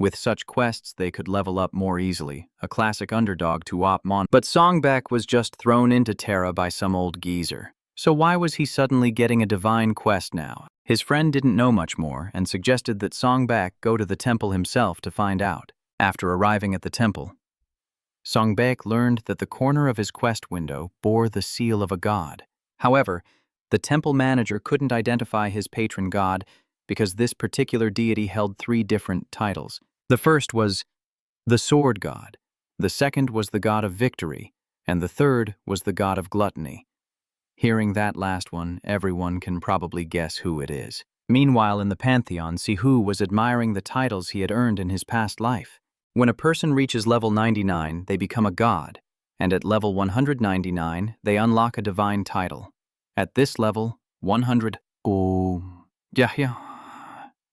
With such quests, they could level up more easily, a classic underdog to op mon. But Songbek was just thrown into Terra by some old geezer. So why was he suddenly getting a divine quest now? His friend didn't know much more and suggested that Songbek go to the temple himself to find out. After arriving at the temple, Songbek learned that the corner of his quest window bore the seal of a god. However, the temple manager couldn't identify his patron god because this particular deity held 3 different titles. The first was the sword god, the second was the god of victory, and the third was the god of gluttony. Hearing that last one, everyone can probably guess who it is. Meanwhile, in the pantheon, Siung Hu was admiring the titles he had earned in his past life. When a person reaches level 99, they become a god, and at level 199, they unlock a divine title. At this level, 100, Oh, yeah.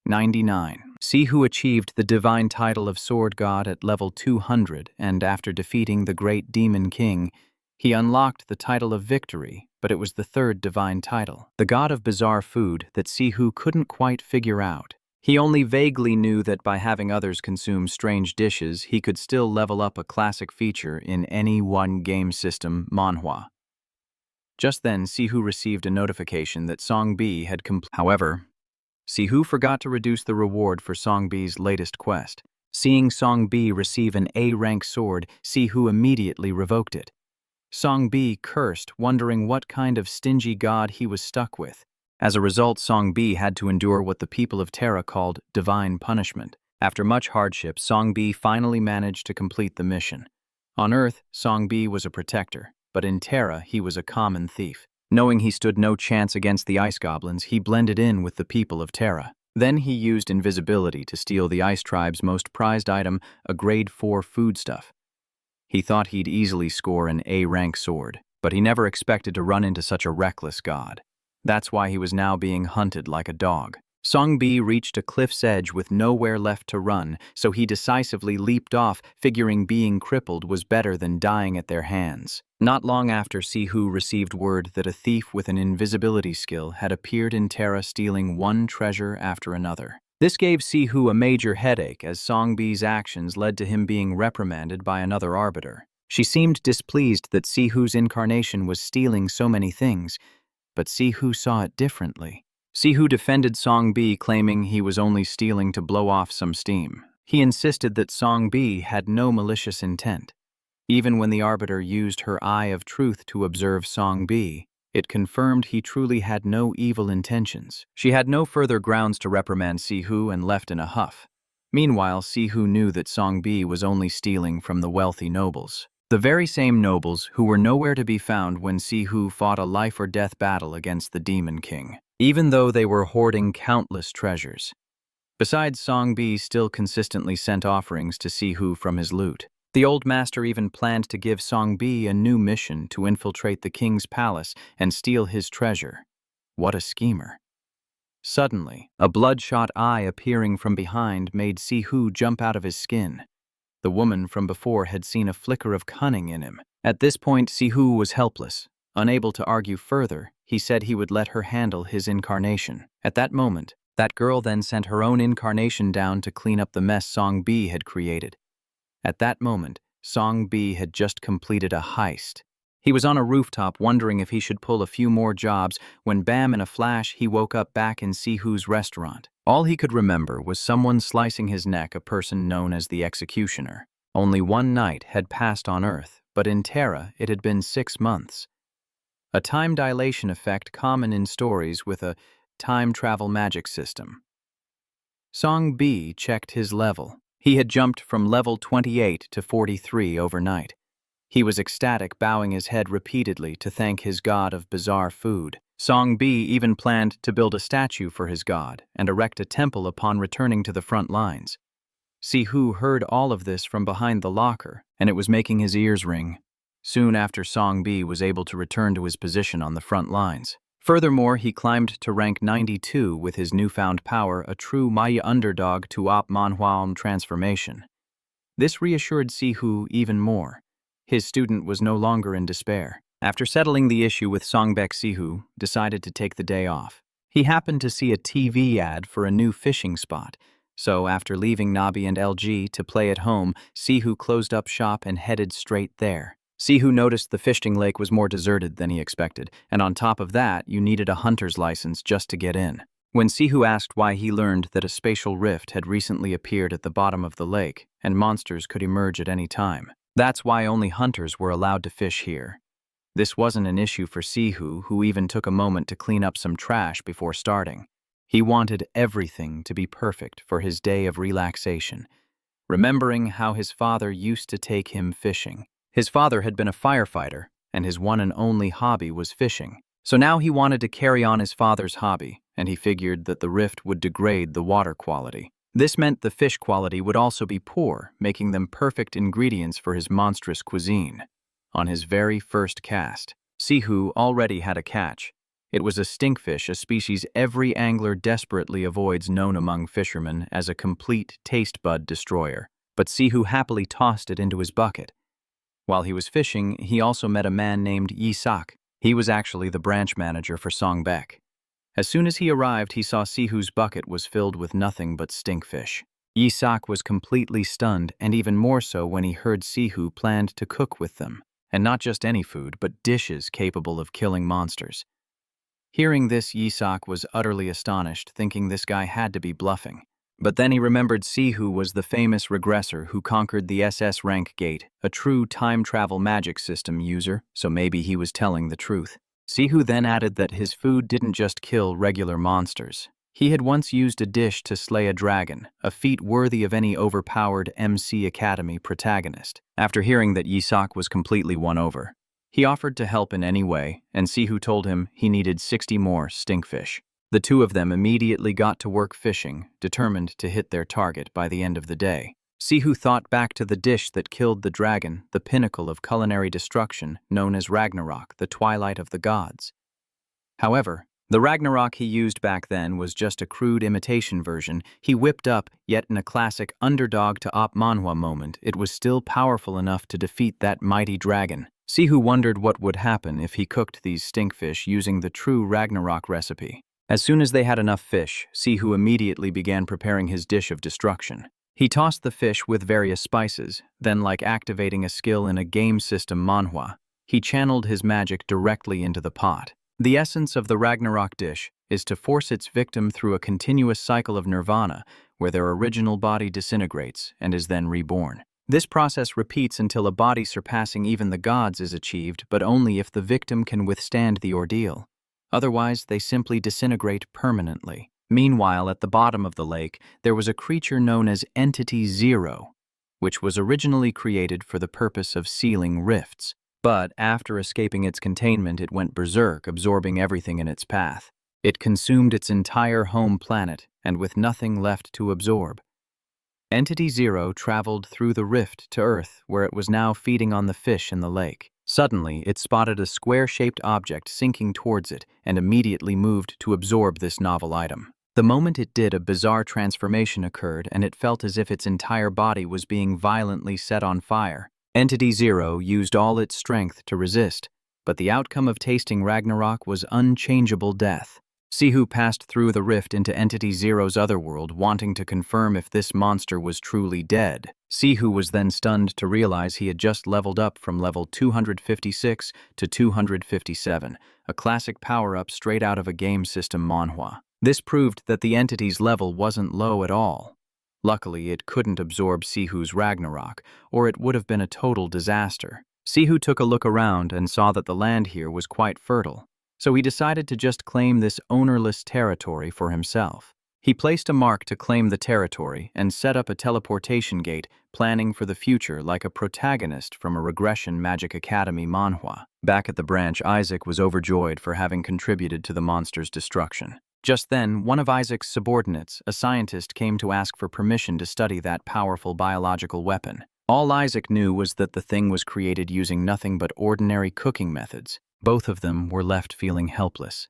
99. Siung Hu achieved the divine title of Sword God at level 200, and after defeating the great Demon King, he unlocked the title of Victory, but it was the third divine title, the god of bizarre food that Siung Hu couldn't quite figure out. He only vaguely knew that by having others consume strange dishes, he could still level up a classic feature in any one game system, manhwa. Just then, Siung Hu received a notification that Song B had completed. However, Siung Hu forgot to reduce the reward for Song B's latest quest. Seeing Song B receive an A-rank sword, Siung Hu immediately revoked it. Song B cursed, wondering what kind of stingy god he was stuck with. As a result, Song B had to endure what the people of Terra called divine punishment. After much hardship, Song B finally managed to complete the mission. On Earth, Song B was a protector, but in Terra, he was a common thief. Knowing he stood no chance against the ice goblins, he blended in with the people of Terra. Then he used invisibility to steal the ice tribe's most prized item, a grade 4 foodstuff. He thought he'd easily score an A-rank sword, but he never expected to run into such a reckless god. That's why he was now being hunted like a dog. Song B reached a cliff's edge with nowhere left to run, so he decisively leaped off, figuring being crippled was better than dying at their hands. Not long after, Siung Hu received word that a thief with an invisibility skill had appeared in Terra, stealing one treasure after another. This gave Siung Hu a major headache, as Song B's actions led to him being reprimanded by another arbiter. She seemed displeased that Siung Hu's incarnation was stealing so many things, but Siung Hu saw it differently. Siung Hu defended Song B, claiming he was only stealing to blow off some steam. He insisted that Song B had no malicious intent. Even when the arbiter used her eye of truth to observe Song B, it confirmed he truly had no evil intentions. She had no further grounds to reprimand Siung Hu and left in a huff. Meanwhile, Siung Hu knew that Song B was only stealing from the wealthy nobles. The very same nobles who were nowhere to be found when Siung Hu fought a life-or-death battle against the Demon King, even though they were hoarding countless treasures. Besides, Song B still consistently sent offerings to Siung Hu from his loot. The old master even planned to give Song B a new mission to infiltrate the king's palace and steal his treasure. What a schemer. Suddenly, a bloodshot eye appearing from behind made Siung Hu jump out of his skin. The woman from before had seen a flicker of cunning in him. At this point, Siung Hu was helpless. Unable to argue further, he said he would let her handle his incarnation. At that moment, that girl then sent her own incarnation down to clean up the mess Song B had created. At that moment, Song B had just completed a heist. He was on a rooftop wondering if he should pull a few more jobs when bam, in a flash, he woke up back in Siung Hu's restaurant. All he could remember was someone slicing his neck, a person known as the Executioner. Only one night had passed on Earth, but in Terra it had been 6 months. A time dilation effect common in stories with a time travel magic system. Song B checked his level. He had jumped from level 28 to 43 overnight. He was ecstatic, bowing his head repeatedly to thank his god of bizarre food. Song B even planned to build a statue for his god and erect a temple upon returning to the front lines. Siung Hu heard all of this from behind the locker, and it was making his ears ring. Soon after, Song B was able to return to his position on the front lines. Furthermore, he climbed to rank 92 with his newfound power, a true Maya underdog to op manhwa transformation. This reassured Siung Hu even more. His student was no longer in despair. After settling the issue with Songbek, Siung Hu decided to take the day off. He happened to see a TV ad for a new fishing spot, so after leaving Nabi and LG to play at home, Siung Hu closed up shop and headed straight there. Siung Hu noticed the fishing lake was more deserted than he expected, and on top of that, you needed a hunter's license just to get in. When Siung Hu asked why, he learned that a spatial rift had recently appeared at the bottom of the lake, and monsters could emerge at any time. That's why only hunters were allowed to fish here. This wasn't an issue for Siung Hu, who even took a moment to clean up some trash before starting. He wanted everything to be perfect for his day of relaxation, remembering how his father used to take him fishing. His father had been a firefighter, and his one and only hobby was fishing. So now he wanted to carry on his father's hobby, and he figured that the rift would degrade the water quality. This meant the fish quality would also be poor, making them perfect ingredients for his monstrous cuisine. On his very first cast, Siung Hu already had a catch. It was a stinkfish, a species every angler desperately avoids, known among fishermen as a complete taste bud destroyer. But Siung Hu happily tossed it into his bucket. While he was fishing, he also met a man named Isekai. He was actually the branch manager for Songbek. As soon as he arrived, he saw Siung Hu's bucket was filled with nothing but stinkfish. Isekai was completely stunned, and even more so when he heard Siung Hu planned to cook with them. And not just any food, but dishes capable of killing monsters. Hearing this, Isekai was utterly astonished, thinking this guy had to be bluffing. But then he remembered Siung Hu was the famous regressor who conquered the SS rank gate, a true time-travel magic system user, so maybe he was telling the truth. Siung Hu then added that his food didn't just kill regular monsters. He had once used a dish to slay a dragon, a feat worthy of any overpowered MC Academy protagonist. After hearing that Isekai was completely won over, he offered to help in any way, and Siung Hu told him he needed 60 more stinkfish. The two of them immediately got to work fishing, determined to hit their target by the end of the day. Siung Hu thought back to the dish that killed the dragon, the pinnacle of culinary destruction, known as Ragnarok, the twilight of the gods. However, the Ragnarok he used back then was just a crude imitation version he whipped up, yet in a classic underdog to op manhwa moment, it was still powerful enough to defeat that mighty dragon. Siung Hu wondered what would happen if he cooked these stinkfish using the true Ragnarok recipe. As soon as they had enough fish, Siung Hu immediately began preparing his dish of destruction. He tossed the fish with various spices, then, like activating a skill in a game system manhwa, he channeled his magic directly into the pot. The essence of the Ragnarok dish is to force its victim through a continuous cycle of nirvana, where their original body disintegrates and is then reborn. This process repeats until a body surpassing even the gods is achieved, but only if the victim can withstand the ordeal. Otherwise, they simply disintegrate permanently. Meanwhile, at the bottom of the lake, there was a creature known as Entity Zero, which was originally created for the purpose of sealing rifts. But after escaping its containment, it went berserk, absorbing everything in its path. It consumed its entire home planet, and with nothing left to absorb. Entity Zero traveled through the rift to Earth, where it was now feeding on the fish in the lake. Suddenly, it spotted a square-shaped object sinking towards it and immediately moved to absorb this novel item. The moment it did, a bizarre transformation occurred, and it felt as if its entire body was being violently set on fire. Entity Zero used all its strength to resist, but the outcome of tasting Ragnarok was unchangeable death. Siung Hu passed through the rift into Entity Zero's otherworld, wanting to confirm if this monster was truly dead. Siung Hu was then stunned to realize he had just leveled up from level 256 to 257, a classic power-up straight out of a game system manhwa. This proved that the entity's level wasn't low at all. Luckily, it couldn't absorb Siung Hu's Ragnarok, or it would have been a total disaster. Siung Hu took a look around and saw that the land here was quite fertile, so he decided to just claim this ownerless territory for himself. He placed a mark to claim the territory and set up a teleportation gate, planning for the future like a protagonist from a Regression Magic Academy manhwa. Back at the branch, Isaac was overjoyed for having contributed to the monster's destruction. Just then, one of Isaac's subordinates, a scientist, came to ask for permission to study that powerful biological weapon. All Isaac knew was that the thing was created using nothing but ordinary cooking methods. Both of them were left feeling helpless.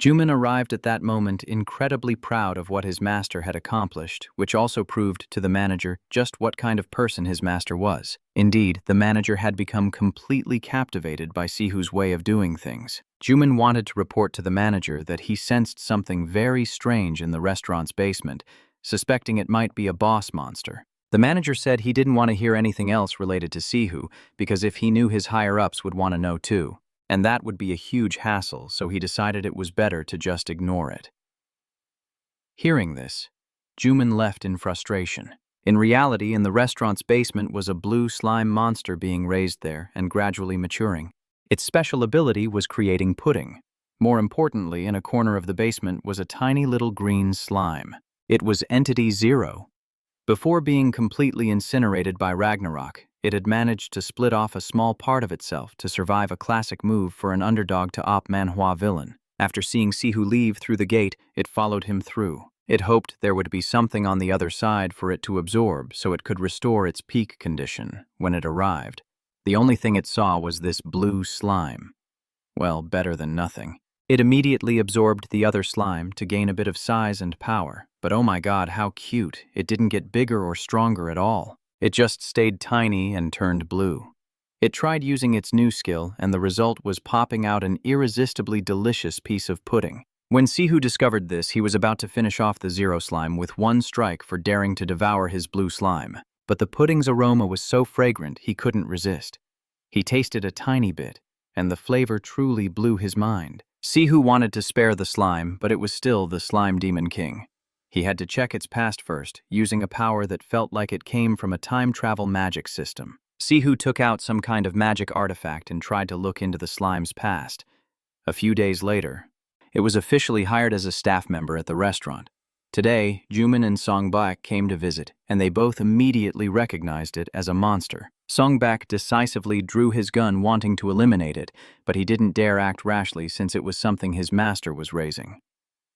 Juman arrived at that moment incredibly proud of what his master had accomplished, which also proved to the manager just what kind of person his master was. Indeed, the manager had become completely captivated by Siung Hu's way of doing things. Juman wanted to report to the manager that he sensed something very strange in the restaurant's basement, suspecting it might be a boss monster. The manager said he didn't want to hear anything else related to Siung Hu, because if he knew, his higher-ups would want to know too. And that would be a huge hassle, so he decided it was better to just ignore it. Hearing this, Juman left in frustration. In reality, in the restaurant's basement was a blue slime monster being raised there and gradually maturing. Its special ability was creating pudding. More importantly, in a corner of the basement was a tiny little green slime. It was Entity Zero. Before being completely incinerated by Ragnarok, it had managed to split off a small part of itself to survive, a classic move for an underdog to op manhwa villain. After seeing Siung Hu leave through the gate, it followed him through. It hoped there would be something on the other side for it to absorb so it could restore its peak condition when it arrived. The only thing it saw was this blue slime. Well, better than nothing. It immediately absorbed the other slime to gain a bit of size and power, but oh my god, how cute, it didn't get bigger or stronger at all. It just stayed tiny and turned blue. It tried using its new skill, and the result was popping out an irresistibly delicious piece of pudding. When Siung Hu discovered this, he was about to finish off the Zero slime with one strike for daring to devour his blue slime. But the pudding's aroma was so fragrant he couldn't resist. He tasted a tiny bit, and the flavor truly blew his mind. Siung Hu wanted to spare the slime, but it was still the Slime Demon King. He had to check its past first, using a power that felt like it came from a time travel magic system. Siung Hu took out some kind of magic artifact and tried to look into the slime's past. A few days later, it was officially hired as a staff member at the restaurant. Today, Jumin and Songbak came to visit, and they both immediately recognized it as a monster. Songbak decisively drew his gun wanting to eliminate it, but he didn't dare act rashly since it was something his master was raising.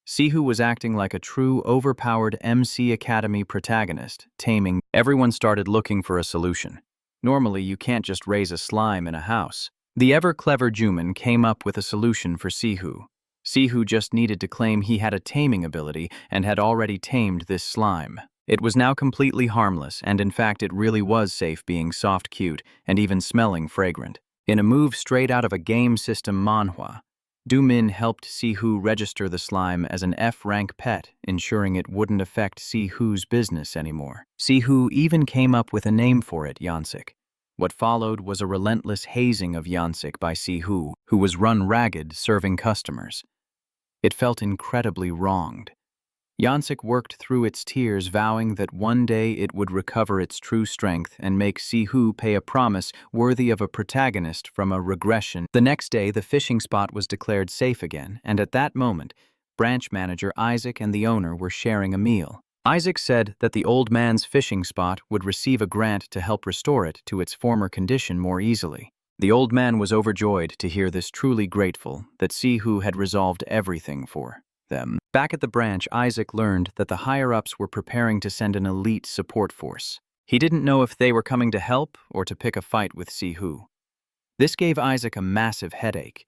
Siung Hu was acting like a true overpowered MC Academy protagonist, taming. Everyone started looking for a solution. Normally, you can't just raise a slime in a house. The ever-clever Jumin came up with a solution for Siung Hu. Siung Hu just needed to claim he had a taming ability and had already tamed this slime. It was now completely harmless, and in fact it really was safe being soft cute and even smelling fragrant. In a move straight out of a game system manhwa, Jumin helped Siung Hu register the slime as an F-rank pet, ensuring it wouldn't affect Siung Hu's business anymore. Siung Hu even came up with a name for it, Yansik. What followed was a relentless hazing of Yansik by Siung Hu, who was run ragged serving customers. It felt incredibly wronged. Yansik worked through its tears, vowing that one day it would recover its true strength and make Siung Hu pay a promise worthy of a protagonist from a regression. The next day, the fishing spot was declared safe again, and at that moment, branch manager Isaac and the owner were sharing a meal. Isaac said that the old man's fishing spot would receive a grant to help restore it to its former condition more easily. The old man was overjoyed to hear this, truly grateful that Siung Hu had resolved everything for them. Back at the branch, Isaac learned that the higher-ups were preparing to send an elite support force. He didn't know if they were coming to help or to pick a fight with Siung Hu. This gave Isaac a massive headache.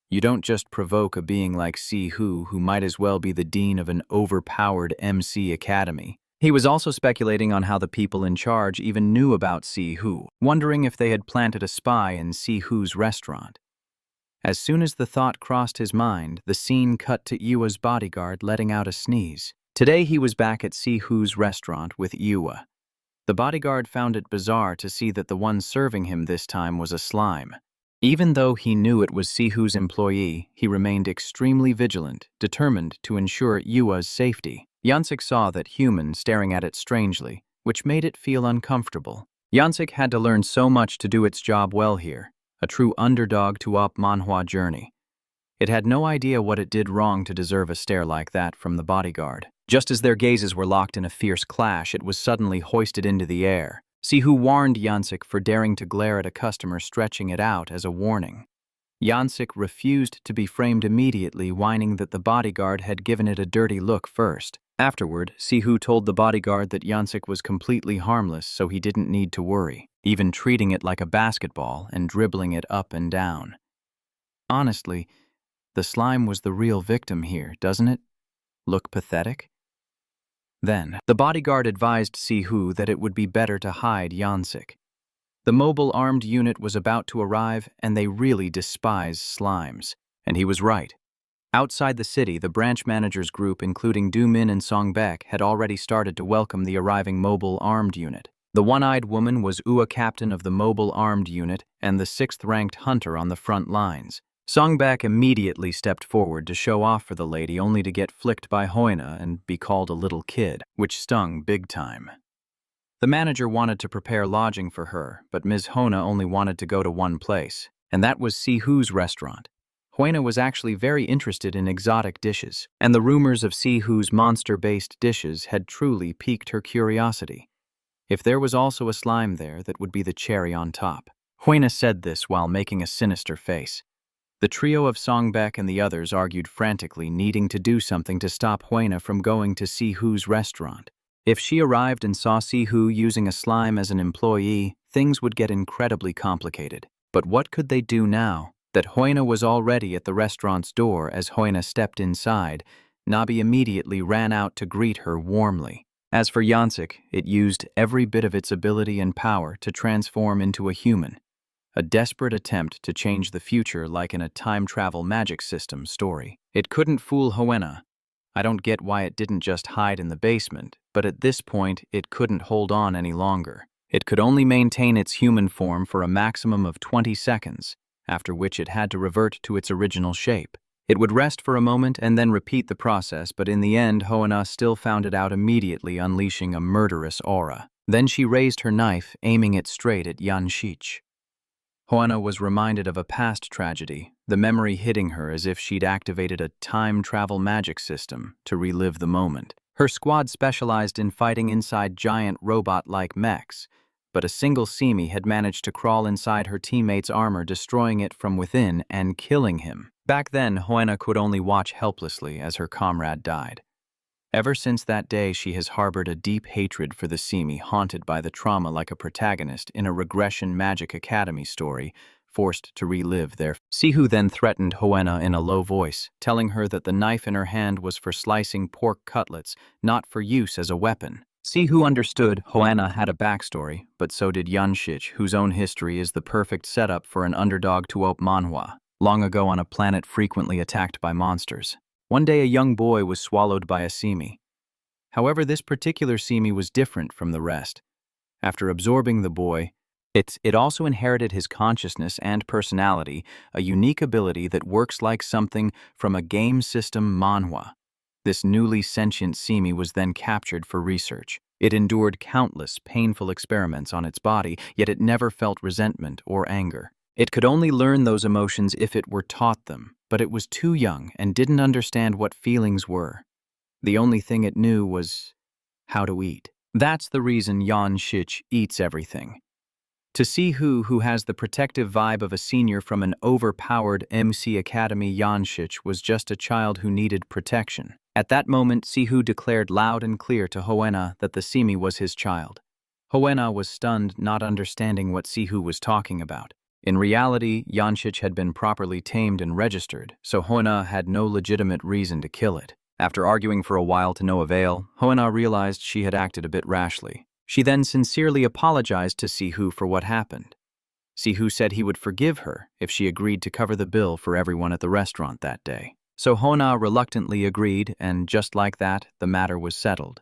You don't just provoke a being like Siung Hu, who might as well be the dean of an overpowered MC Academy. He was also speculating on how the people in charge even knew about Siung Hu, wondering if they had planted a spy in Siung Hu's restaurant. As soon as the thought crossed his mind, the scene cut to Yua's bodyguard letting out a sneeze. Today he was back at Siung Hu's restaurant with Yua. The bodyguard found it bizarre to see that the one serving him this time was a slime. Even though he knew it was Siung Hu's employee, he remained extremely vigilant, determined to ensure Yua's safety. Yansik saw that human staring at it strangely, which made it feel uncomfortable. Yansik had to learn so much to do its job well here, a true underdog to op manhwa journey. It had no idea what it did wrong to deserve a stare like that from the bodyguard. Just as their gazes were locked in a fierce clash, it was suddenly hoisted into the air. Siung Hu warned Yansik for daring to glare at a customer, stretching it out as a warning. Yansik refused to be framed immediately, whining that the bodyguard had given it a dirty look first. Afterward, Siung Hu told the bodyguard that Yansik was completely harmless, so he didn't need to worry, even treating it like a basketball and dribbling it up and down. Honestly, the slime was the real victim here, doesn't it? Look pathetic? Then, the bodyguard advised Siung Hu that it would be better to hide Yansik. The mobile armed unit was about to arrive, and they really despise slimes. And he was right. Outside the city, the branch manager's group, including Jumin and Songbak, had already started to welcome the arriving mobile armed unit. The one-eyed woman was Ua, captain of the mobile armed unit, and the 6th-ranked hunter on the front lines. Songbak immediately stepped forward to show off for the lady, only to get flicked by Hoina and be called a little kid, which stung big time. The manager wanted to prepare lodging for her, but Ms. Hoina only wanted to go to one place, and that was Siung Hu's restaurant. Hoina was actually very interested in exotic dishes, and the rumors of Siung Hu's monster-based dishes had truly piqued her curiosity. If there was also a slime there, that would be the cherry on top. Hoina said this while making a sinister face. The trio of Songbak and the others argued frantically, needing to do something to stop Hoina from going to Siung Hu's restaurant. If she arrived and saw Siung Hu using a slime as an employee, things would get incredibly complicated. But what could they do now? That Hoina was already at the restaurant's door. As Hoina stepped inside, Nabi immediately ran out to greet her warmly. As for Yansik, it used every bit of its ability and power to transform into a human, a desperate attempt to change the future like in a time travel magic system story. It couldn't fool Hoena. I don't get why it didn't just hide in the basement, but at this point it couldn't hold on any longer. It could only maintain its human form for a maximum of 20 seconds, after which it had to revert to its original shape. It would rest for a moment and then repeat the process, but in the end, Hoena still found it out immediately, unleashing a murderous aura. Then she raised her knife, aiming it straight at Yanshich. Hoena was reminded of a past tragedy, the memory hitting her as if she'd activated a time travel magic system to relive the moment. Her squad specialized in fighting inside giant robot-like mechs, but a single Simi had managed to crawl inside her teammate's armor, destroying it from within and killing him. Back then, Hoena could only watch helplessly as her comrade died. Ever since that day, she has harbored a deep hatred for the Simi, haunted by the trauma like a protagonist in a regression magic academy story, forced to relive their. Sihu then threatened Hoena in a low voice, telling her that the knife in her hand was for slicing pork cutlets, not for use as a weapon. Sihu understood Hoena had a backstory, but so did Yanshich, whose own history is the perfect setup for an underdog to op manhwa, long ago on a planet frequently attacked by monsters. One day a young boy was swallowed by a Simi. However, this particular Simi was different from the rest. After absorbing the boy, it also inherited his consciousness and personality, a unique ability that works like something from a game system manhwa. This newly sentient Simi was then captured for research. It endured countless painful experiments on its body, yet it never felt resentment or anger. It could only learn those emotions if it were taught them, but it was too young and didn't understand what feelings were. The only thing it knew was how to eat. That's the reason Yanshich eats everything. To Sihu, who has the protective vibe of a senior from an overpowered MC Academy, Yanshich was just a child who needed protection. At that moment, Sihu declared loud and clear to Hoena that the Simi was his child. Hoena was stunned, not understanding what Sihu was talking about. In reality, Yanshich had been properly tamed and registered, so Hoena had no legitimate reason to kill it. After arguing for a while to no avail, Hoena realized she had acted a bit rashly. She then sincerely apologized to Sihu for what happened. Sihu said he would forgive her if she agreed to cover the bill for everyone at the restaurant that day. So Hoena reluctantly agreed, and just like that, the matter was settled.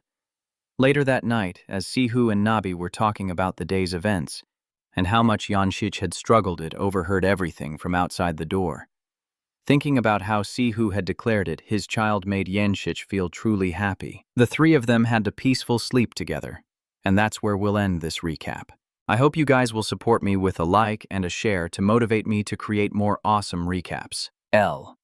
Later that night, as Sihu and Nabi were talking about the day's events, and how much Yanshich had struggled, it overheard everything from outside the door. Thinking about how Sihu had declared it, his child made Yanshich feel truly happy. The three of them had a peaceful sleep together, and that's where we'll end this recap. I hope you guys will support me with a like and a share to motivate me to create more awesome recaps. L.